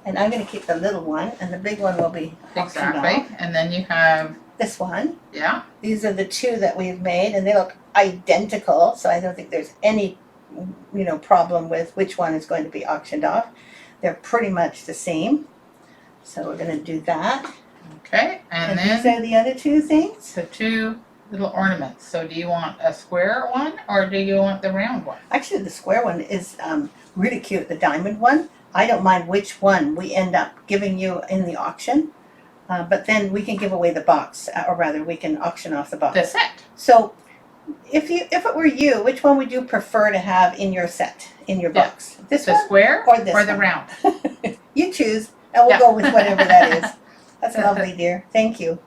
And I'm going to keep the little one, and the big one will be auctioned Exactly. off. And then you have, This one. yeah, These are the 2 that we've made, and they look identical, so I don't think there's any, problem with which one is going to be auctioned off. They're pretty much the same. So we're going to do that. okay. And these then are the other 2 things. the 2 little ornaments. So do you want a square one or do you want the round one? Actually, the square one is really cute, the diamond one. I don't mind which one we end up giving you in the auction, but then we can give away the box, or rather, we can auction off the box. The set. So, if it were you, which one would you prefer to have in your set, in your Yeah. box? This The one square or this the one? round? You choose, and we'll Yeah. go with whatever that is. That's lovely, dear. Thank you.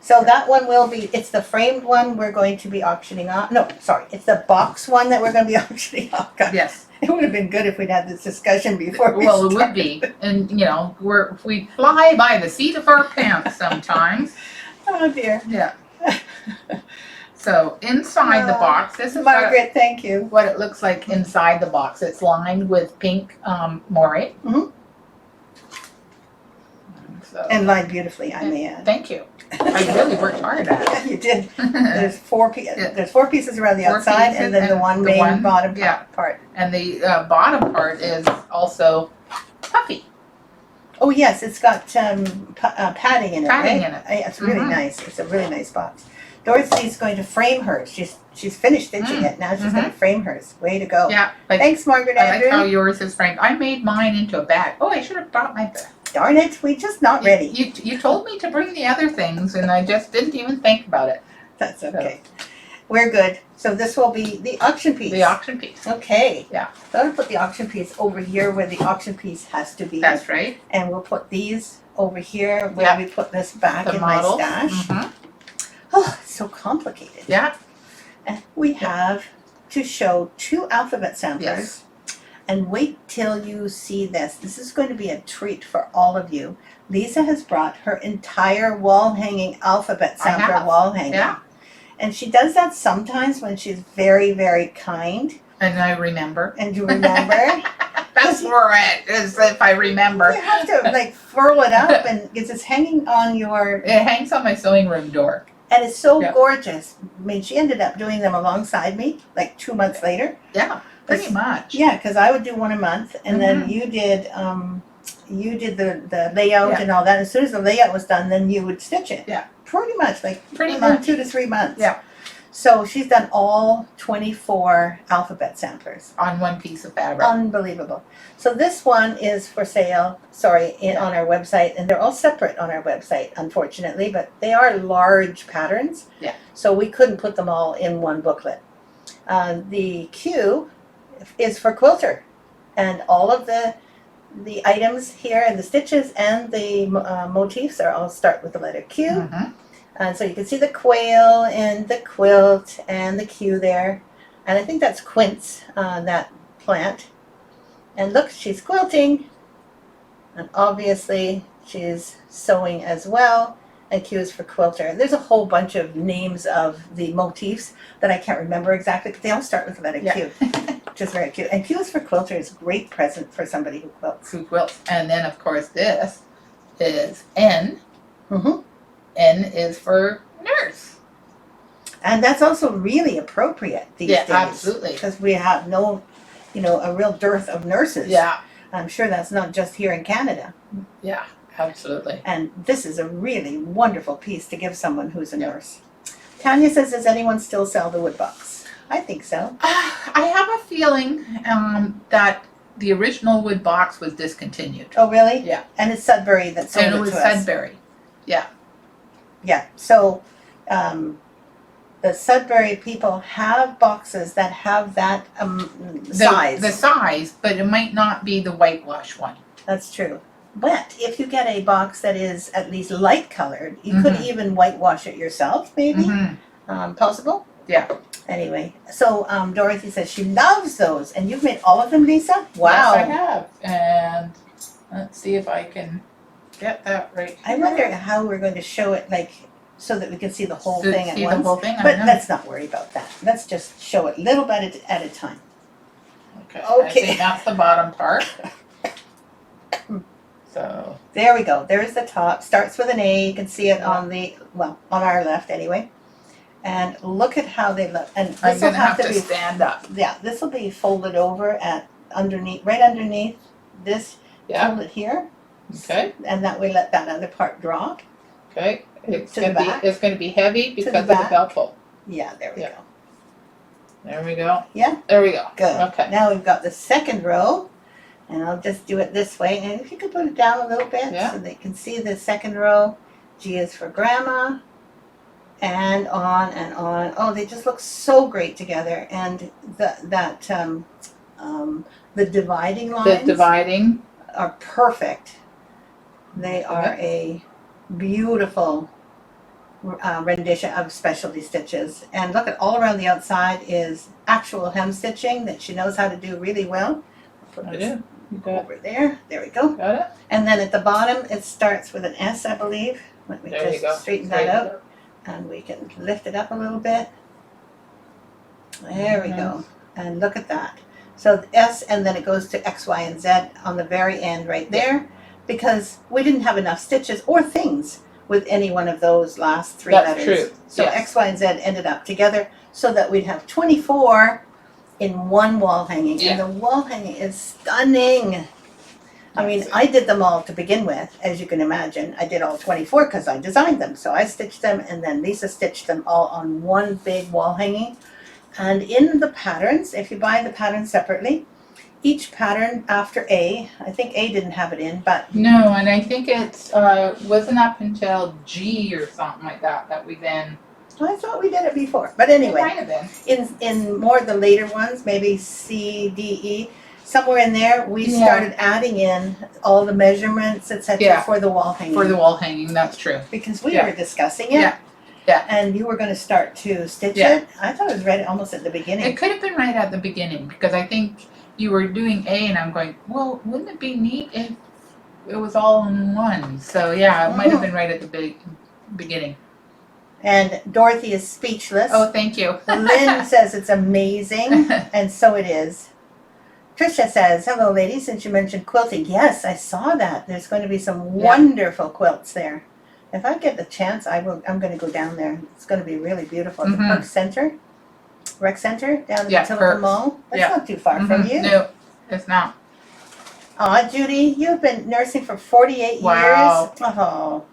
So that one will be, it's the framed one we're going to be auctioning off. No, sorry, it's the box one that we're going to be auctioning off. God, Yes. it would have been good if we'd had this discussion before we Well, it started. would be. And, we fly by the seat of our pants sometimes. Oh, dear. Yeah. So inside the box, this is Margaret, thank you. what it looks like inside the box. It's lined with pink moire. Mhm. So, And lined beautifully, I may add. thank you. I really worked hard at Yeah, you did. it. There's 4 pieces around the 4 outside, pieces and then the and one the main one- bottom yeah. part. And the bottom part is also puffy. Oh yes, it's got padding in it. Padding right? in it. It's really nice. It's a really nice box. Dorothy's going to frame hers. She's finished stitching it. Now she's going to frame hers. Way to go. Yeah. Like, Thanks, Margaret I like Andrew. how yours is framed. I made mine into a bag. Oh, I should have brought my bag. Darn it, we just not ready. You told me to bring the other things, and I just didn't even think about it. That's okay. We're good. So this will be the auction piece. The auction piece. Okay. Yeah. So I'm going to put the auction piece over here where the auction piece has to be. That's right. And we'll put these over here where we put this back in my stash. Oh, it's so complicated. Yeah. And we have to show 2 alphabet samplers. Yes. And wait till you see this. This is going to be a treat for all of you. Lisa has brought her entire wall hanging alphabet sampler wall hanging. Yeah. And she does that sometimes when she's very, very kind. And I remember. And you remember? That's where it is, if I remember. You have to like furl it up and it's hanging on your... It hangs on my sewing room door. And it's so gorgeous. I mean, she ended up doing them alongside me, like 2 months later. Yeah, pretty much. Yeah, because I would do one a month, and then you did the layout and all that. As soon as the layout was done, then you would stitch it. Yeah. Pretty much, like much. 2 to 3 months. Yeah. So she's done all 24 alphabet samplers. On one piece of fabric. Unbelievable. So this one is for sale, on our website, and they're all separate on our website, unfortunately, but they are large patterns. Yeah. So we couldn't put them all in one booklet. The Q is for quilter, and all of the items here and the stitches and the motifs are all start with the letter Q. And so you can see the quail and the quilt and the Q there. And I think that's quince, that plant. And look, she's quilting. And obviously she's sewing as well. And Q is for quilter. There's a whole bunch of names of the motifs that I can't remember exactly, but they all start with the letter Q, which is very cute. And Q is for quilter is a great present for somebody who quilts. And then, of course, this is N. N is for nurse. And that's also really appropriate these days. Yeah, absolutely. Because we have no, a real dearth of nurses. Yeah. I'm sure that's not just here in Canada. Yeah, absolutely. And this is a really wonderful piece to give someone who's a nurse. Tanya says, does anyone still sell the wood box? I think so. I have a feeling that the original wood box was discontinued. Oh, really? Yeah. And it's Sudbury that sold it to us. And it was Sudbury. Yeah. Yeah. So the Sudbury people have boxes that have that size. The size, but it might not be the whitewash one. That's true. But if you get a box that is at least light colored, you could even whitewash it yourself, maybe. Possible? Yeah. Anyway, so Dorothy says she loves those. And you've made all of them, Lisa? Wow. Yes, I have. And let's see if I can get that right here. I wonder how we're going to show it, like, so that we can see the whole thing at See once. the whole thing? But let's not worry about that. Let's just show it little bit at a time. Okay. I think that's the bottom part. So there we go. There's the top. Starts with an A. You can see it on on our left anyway. And look at how they look. And this I'm will gonna have to to be stand up. Yeah, this will be folded over right underneath this. Yeah. Hold it here. Okay. And that way let that other part drop. Okay. It's To the back. It's gonna be heavy because of the back. belt pull. Yeah, there we go. There we go. Yeah? There we go. Good. Okay. Now we've got the second row. And I'll just do it this way. And if you could put it down a little bit so they can see the second row. G is for grandma. And on and on. Oh, they just look so great together. And the dividing lines are perfect. They are a beautiful rendition of specialty stitches. And look at all around the outside is actual hem stitching that she knows how to do really well. Put this over there. There we go. Got it? And then at the bottom it starts with an S, I believe. Let me just straighten that out. And we can lift it up a little bit. There we go. And look at that. So the S, and then it goes to X, Y, and Z on the very end right there, because we didn't have enough stitches or things with any one of those last three letters. That's true. So X, Y, and Z ended up together so that we'd have 24 in one wall hanging. Yeah. And the wall hanging is stunning. I mean, I did them all to begin with, as you can imagine. I did all 24 because I designed them. So I stitched them, and then Lisa stitched them all on one big wall hanging. And in the patterns, if you buy the patterns separately, each pattern after A, I think A didn't have it in, but No, and I think it's wasn't up until G or something like that we then. I thought we did it before. But It anyway, might have been. in more of the later ones, maybe C, D, E, somewhere in there, we started adding in all the measurements, etc., for the wall hanging. For the wall hanging, that's true. Because we were discussing it. Yeah. And you were going to start to stitch it. I thought it was right almost at the beginning. It could have been right at the beginning because I think you were doing A, and I'm going, well, wouldn't it be neat if it was all in one? So yeah, it might have been right at the beginning. And Dorothy is speechless. Oh, thank you. Lynn says it's amazing, and so it is. Tricia says, hello ladies, since you mentioned quilting. Yes, I saw that. There's going to be some wonderful quilts there. If I get the chance, I'm going to go down there. It's going to be really beautiful. The Park Center, Rec Center, down at the Tilton Mall. That's not too far from you. No, it's not. Aw, Judy, you've been nursing for 48 years. Oh,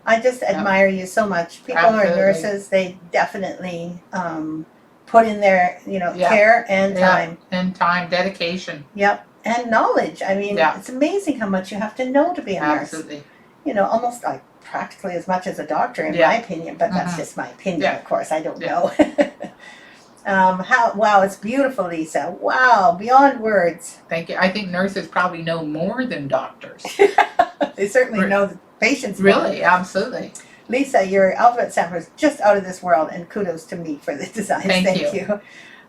I just admire you so much. People who are nurses, they definitely put in their, care and time. And time, dedication. Yep, and knowledge. I mean, it's amazing how much you have to know to be a nurse. Absolutely. Almost like practically as much as a doctor, in my opinion. But that's just my opinion, of course. I don't know. Wow, it's beautiful, Lisa. Wow, beyond words. Thank you. I think nurses probably know more than doctors. They certainly know the patients. Really, absolutely. Lisa, your alphabet sampler is just out of this world, and kudos to me for the designs. Thank you.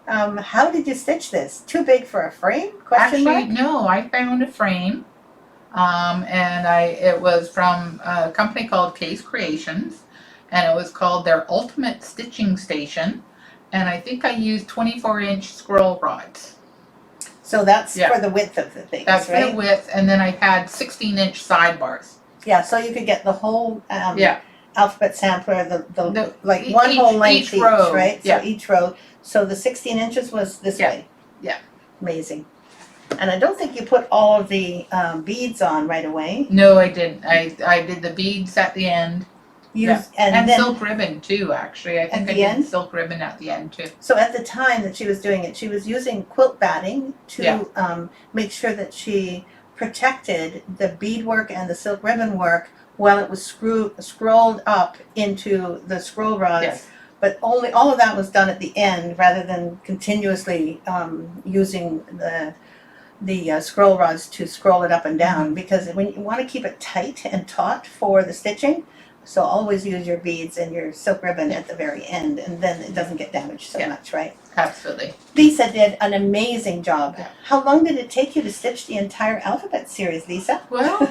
How did you stitch this? Too big for a frame? Actually, no. I found a frame, and it was from a company called Case Creations, and it was called their Ultimate Stitching Station, and I think I used 24-inch scroll rods. So that's for the width of the things, That's for the width, and then I had 16-inch sidebars. Yeah, so you could get the whole alphabet sampler, the one each, whole length each row, right? So each row. So the 16 inches was this way. Yeah. Amazing. And I don't think you put all of the beads on right away. No, I didn't. I did the beads at the end. And then, silk ribbon too, actually. I think I did silk ribbon at the end too. So at the time that she was doing it, she was using quilt batting to make sure that she protected the beadwork and the silk ribbon work while it was scrolled up into the scroll rods. Yes. But all of that was done at the end rather than continuously using the scroll rods to scroll it up and down, because when you want to keep it tight and taut for the stitching, so always use your beads and your silk ribbon at the very end, and then it doesn't get damaged so much, right? Absolutely. Lisa did an amazing job. How long did it take you to stitch the entire alphabet series, Lisa? Well,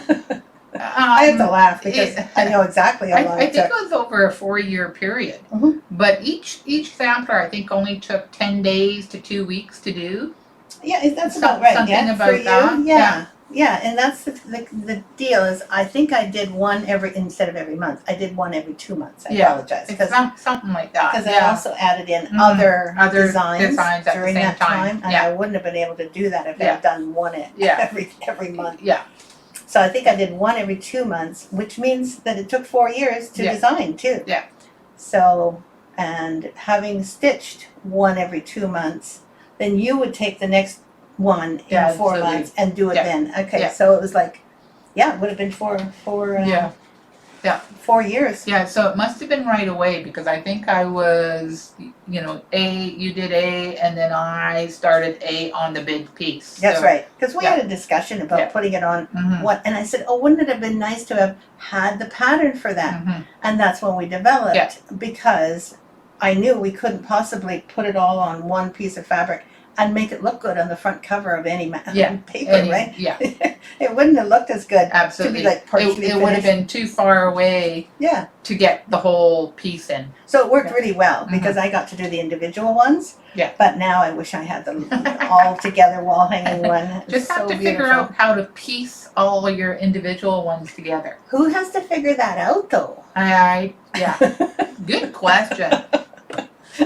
I have to laugh because I know exactly how long I it think took. it was over a 4-year period. Mhm. But each sampler I think only took 10 days to 2 weeks to do. Yeah, that's about right. Something Yeah, about for you. that. Yeah, and that's the deal is I think I did one instead of every month. I did one every 2 months. I apologize. It's something like that. Because I also added in other designs at during the same that time. And I wouldn't have been able to do that if I had done one every month. Yeah. So I think I did one every 2 months, which means that it took 4 years to design too. Yeah. So, and having stitched one every 2 months, then you would take the next one in 4 months and do it then. Okay, so it was like, it would have been 4 years. Yeah, so it must have been right away because I think I was, you did A, and then I started A on the big piece. That's right, because we had a discussion about putting it on and I said, wouldn't it have been nice to have had the pattern for that? And that's when we developed, because I knew we couldn't possibly put it all on one piece of fabric and make it look good on the front cover of any paper, right? Yeah. It wouldn't have looked as good. Absolutely. To be like partially it would have been too far away to get the whole piece in. So it worked really well because I got to do the individual ones. Yeah. But now I wish I had the all together wall hanging one. Just have to figure out how to piece all of your individual ones together. Who has to figure that out though? Good question.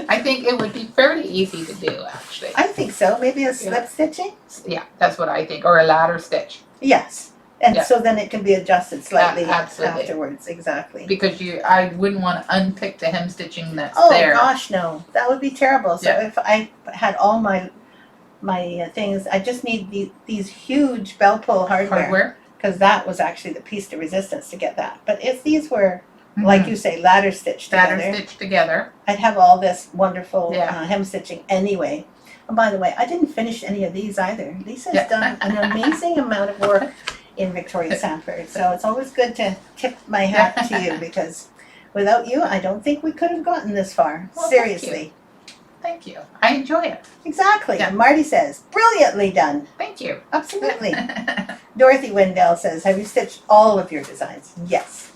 I think it would be fairly easy to do, actually. I think so. Maybe a slip stitching? Yeah, that's what I think. Or a ladder stitch. Yes. And so then it can be adjusted slightly absolutely. afterwards. Exactly. Because I wouldn't want to unpick the hem stitching that's there. Oh gosh, no, that would be terrible. So if I had all my things, I just need these huge bell pull hardware, because that was actually the piece de resistance to get that. But if these were, like you say, ladder stitched together, I'd have all this wonderful hem stitching anyway. And by the way, I didn't finish any of these either. Lisa's done an amazing amount of work in Victoria Sampler, so it's always good to tip my hat to you, because without you, I don't think we could have gotten this far. Well, seriously. Thank you. I enjoy it. Exactly. And Marty says, brilliantly done. Thank you. Absolutely. Dorothy Wendell says, have you stitched all of your designs? Yes.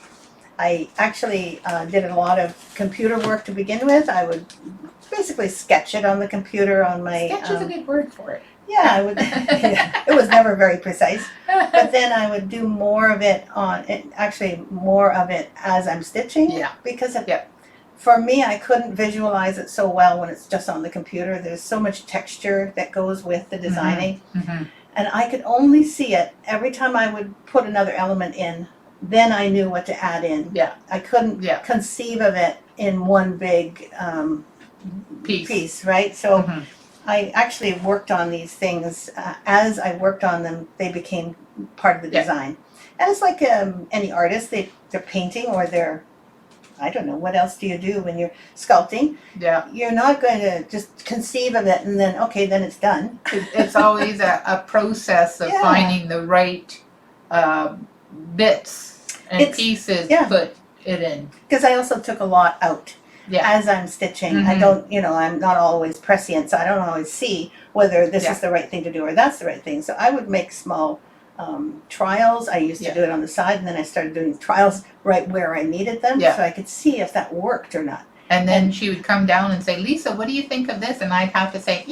I actually did a lot of computer work to begin with. I would basically sketch it on the computer on my... Sketch is a good word for it. Yeah, I would. It was never very precise. But then I would do more of it more of it as I'm stitching. Yeah. Because for me, I couldn't visualize it so well when it's just on the computer. There's so much texture that goes with the designing. And I could only see it every time I would put another element in. Then I knew what to add in. Yeah. I couldn't conceive of it in one big piece, right? So I actually worked on these things. As I worked on them, they became part of the design. And it's like any artist, they're painting or they're, I don't know, what else do you do when you're sculpting? Yeah. You're not going to just conceive of it and then, okay, then it's done. It's always a process of finding the right bits and pieces to put it in. Because I also took a lot out. Yeah. As I'm stitching, I don't, I'm not always prescient, so I don't always see whether this is the right thing to do or that's the right thing. So I would make small trials. I used to do it on the side, and then I started doing trials right where I needed them, so I could see if that worked or not. And then she would come down and say, Lisa, what do you think of this? And I'd have to say,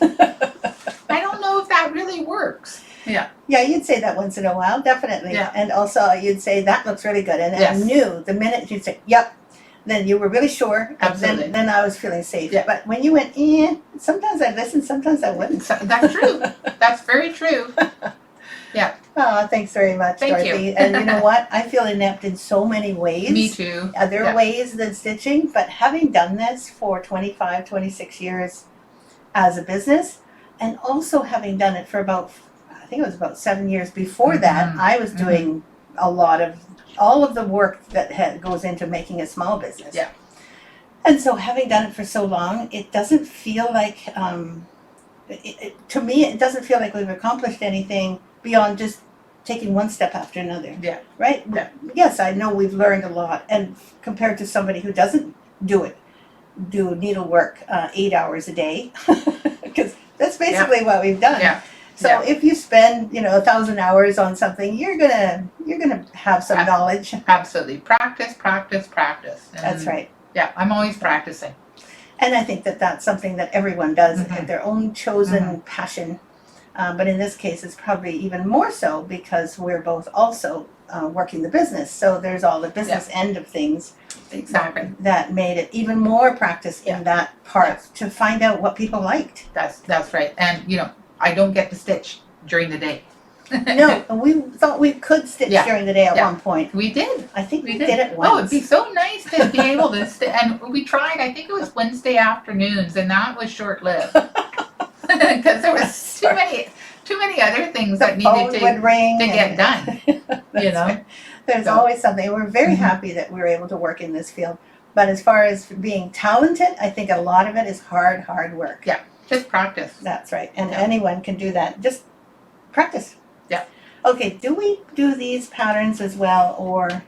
I don't know if that really works. Yeah. Yeah, you'd say that once in a while, definitely. Yeah. And also you'd say, that looks really good. And I knew the minute you'd say, yep, then you were really sure. Absolutely. Then I was feeling safe. Yeah. But when you went, sometimes I'd listen, sometimes I wouldn't. That's true. That's very true. Yeah. Oh, thanks very much, Thank Dorothy. you. And you know what? I feel inept in so many ways. Me too. Other ways than stitching. But having done this for 25, 26 years as a business, and also having done it for about, I think it was about 7 years before that, I was doing a lot of, all of the work that goes into making a small business. Yeah. And so having done it for so long, it doesn't feel like, to me, it doesn't feel like we've accomplished anything beyond just taking one step after another. Yeah. Right? Yeah. Yes, I know we've learned a lot. And compared to somebody who doesn't do needlework 8 hours a day, because that's basically what we've done. Yeah. So if you spend, 1,000 hours on something, you're gonna have some knowledge. Absolutely. Practice, practice, practice. And that's right. Yeah, I'm always practicing. And I think that that's something that everyone does at their own chosen passion. But in this case, it's probably even more so because we're both also working the business. So there's all the business end of things that made it even more practice in that part to find out what people liked. That's right. And, I don't get to stitch during the day. No, we thought we could stitch during the day at one point. We did. I think we did it once. Oh, it'd be so nice to be able to stitch. And we tried, I think it was Wednesday afternoons, and that was short-lived. Because there was too many other things that needed to get done. Right. There's always something. We're very happy that we were able to work in this field. But as far as being talented, I think a lot of it is hard work. Yeah. Just practice. That's right. And anyone can do that. Just practice. Yeah. Okay, do we do these patterns as well, or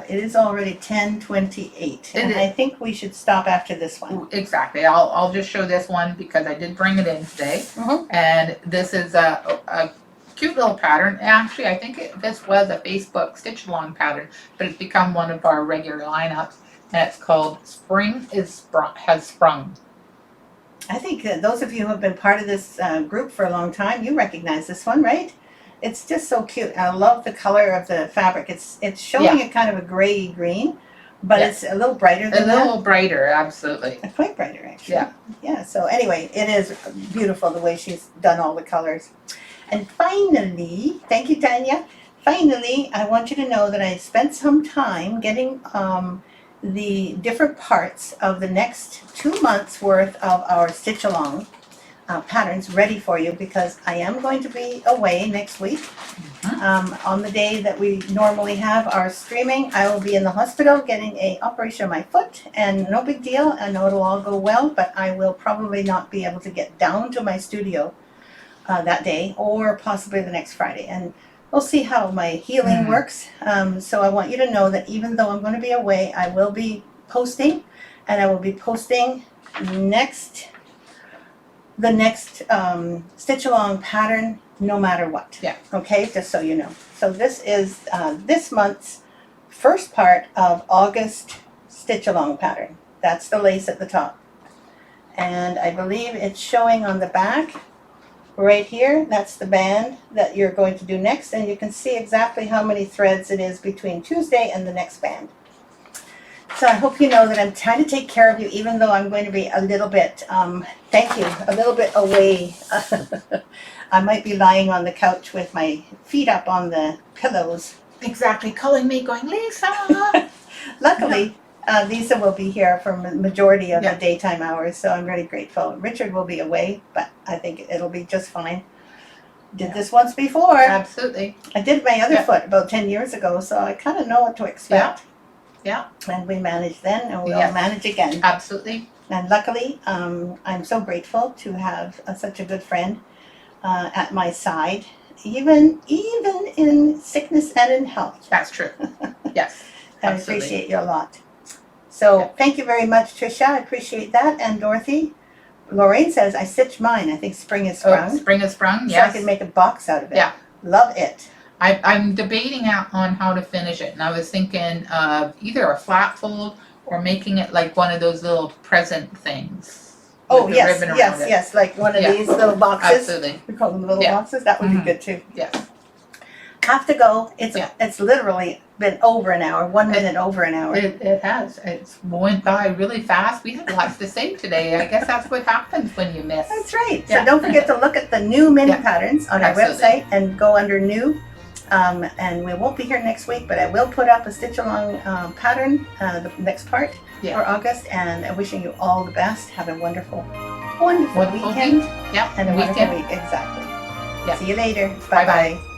it is already 10:28, and I think we should stop after this one. Exactly. I'll just show this one because I did bring it in today. And this is a cute little pattern. Actually, I think this was a Facebook stitch along pattern, but it's become one of our regular lineups, and it's called Spring Has Sprung. I think that those of you who have been part of this group for a long time, you recognize this one, right? It's just so cute. I love the color of the fabric. It's showing a kind of a gray green, but it's a little brighter than that. A little brighter, absolutely. Quite brighter, actually. Yeah. Yeah, so anyway, it is beautiful the way she's done all the colors. And finally, thank you, Tanya. finally, I want you to know that I spent some time getting the different parts of the next 2 months worth of our stitch along patterns ready for you, because I am going to be away next week. On the day that we normally have our streaming, I will be in the hospital getting a operation on my foot, and no big deal. I know it'll all go well, but I will probably not be able to get down to my studio that day, or possibly the next Friday, and we'll see how my healing works. So I want you to know that even though I'm going to be away, I will be posting, and I will be posting the next stitch along pattern no matter what. Yeah. Okay, just so you know. So this is this month's first part of August stitch along pattern. That's the lace at the top, and I believe it's showing on the back right here. That's the band that you're going to do next, and you can see exactly how many threads it is between Tuesday and the next band. So I hope you know that I'm trying to take care of you, even though I'm going to be a little bit, thank you, a little bit away. I might be lying on the couch with my feet up on the pillows. Exactly, calling me, going, Lisa. Luckily, Lisa will be here for the majority of the daytime hours, so I'm really grateful. Richard will be away, but I think it'll be just fine. Did this once before. Absolutely. I did my other foot about 10 years ago, so I kind of know what to expect. Yeah. And we managed then, and we'll manage again. Absolutely. And luckily, I'm so grateful to have such a good friend at my side, even in sickness and in health. That's true. Yes. I appreciate you a lot. So thank you very much, Tricia. I appreciate that. And Dorothy, Lorraine says, I stitched mine. I think spring is sprung. Oh, spring is sprung, yes. So I can make a box out of it. Yeah. Love it. I'm debating on how to finish it, and I was thinking of either a flat fold or making it like one of those little present things. Oh, yes, like one of these little boxes. Absolutely. We call them little boxes. That would be good too. Yes. Have to go. It's literally been over an hour, 1 minute over an hour. It has. It's went by really fast. We had lots to say today. I guess that's what happens when you miss. That's right. So don't forget to look at the new mini patterns on our website and go under new. And we won't be here next week, but I will put up a stitch along pattern, the next part for August. And I'm wishing you all the best. Have a wonderful weekend. Yeah. And a wonderful week. Exactly. See you later. Bye-bye.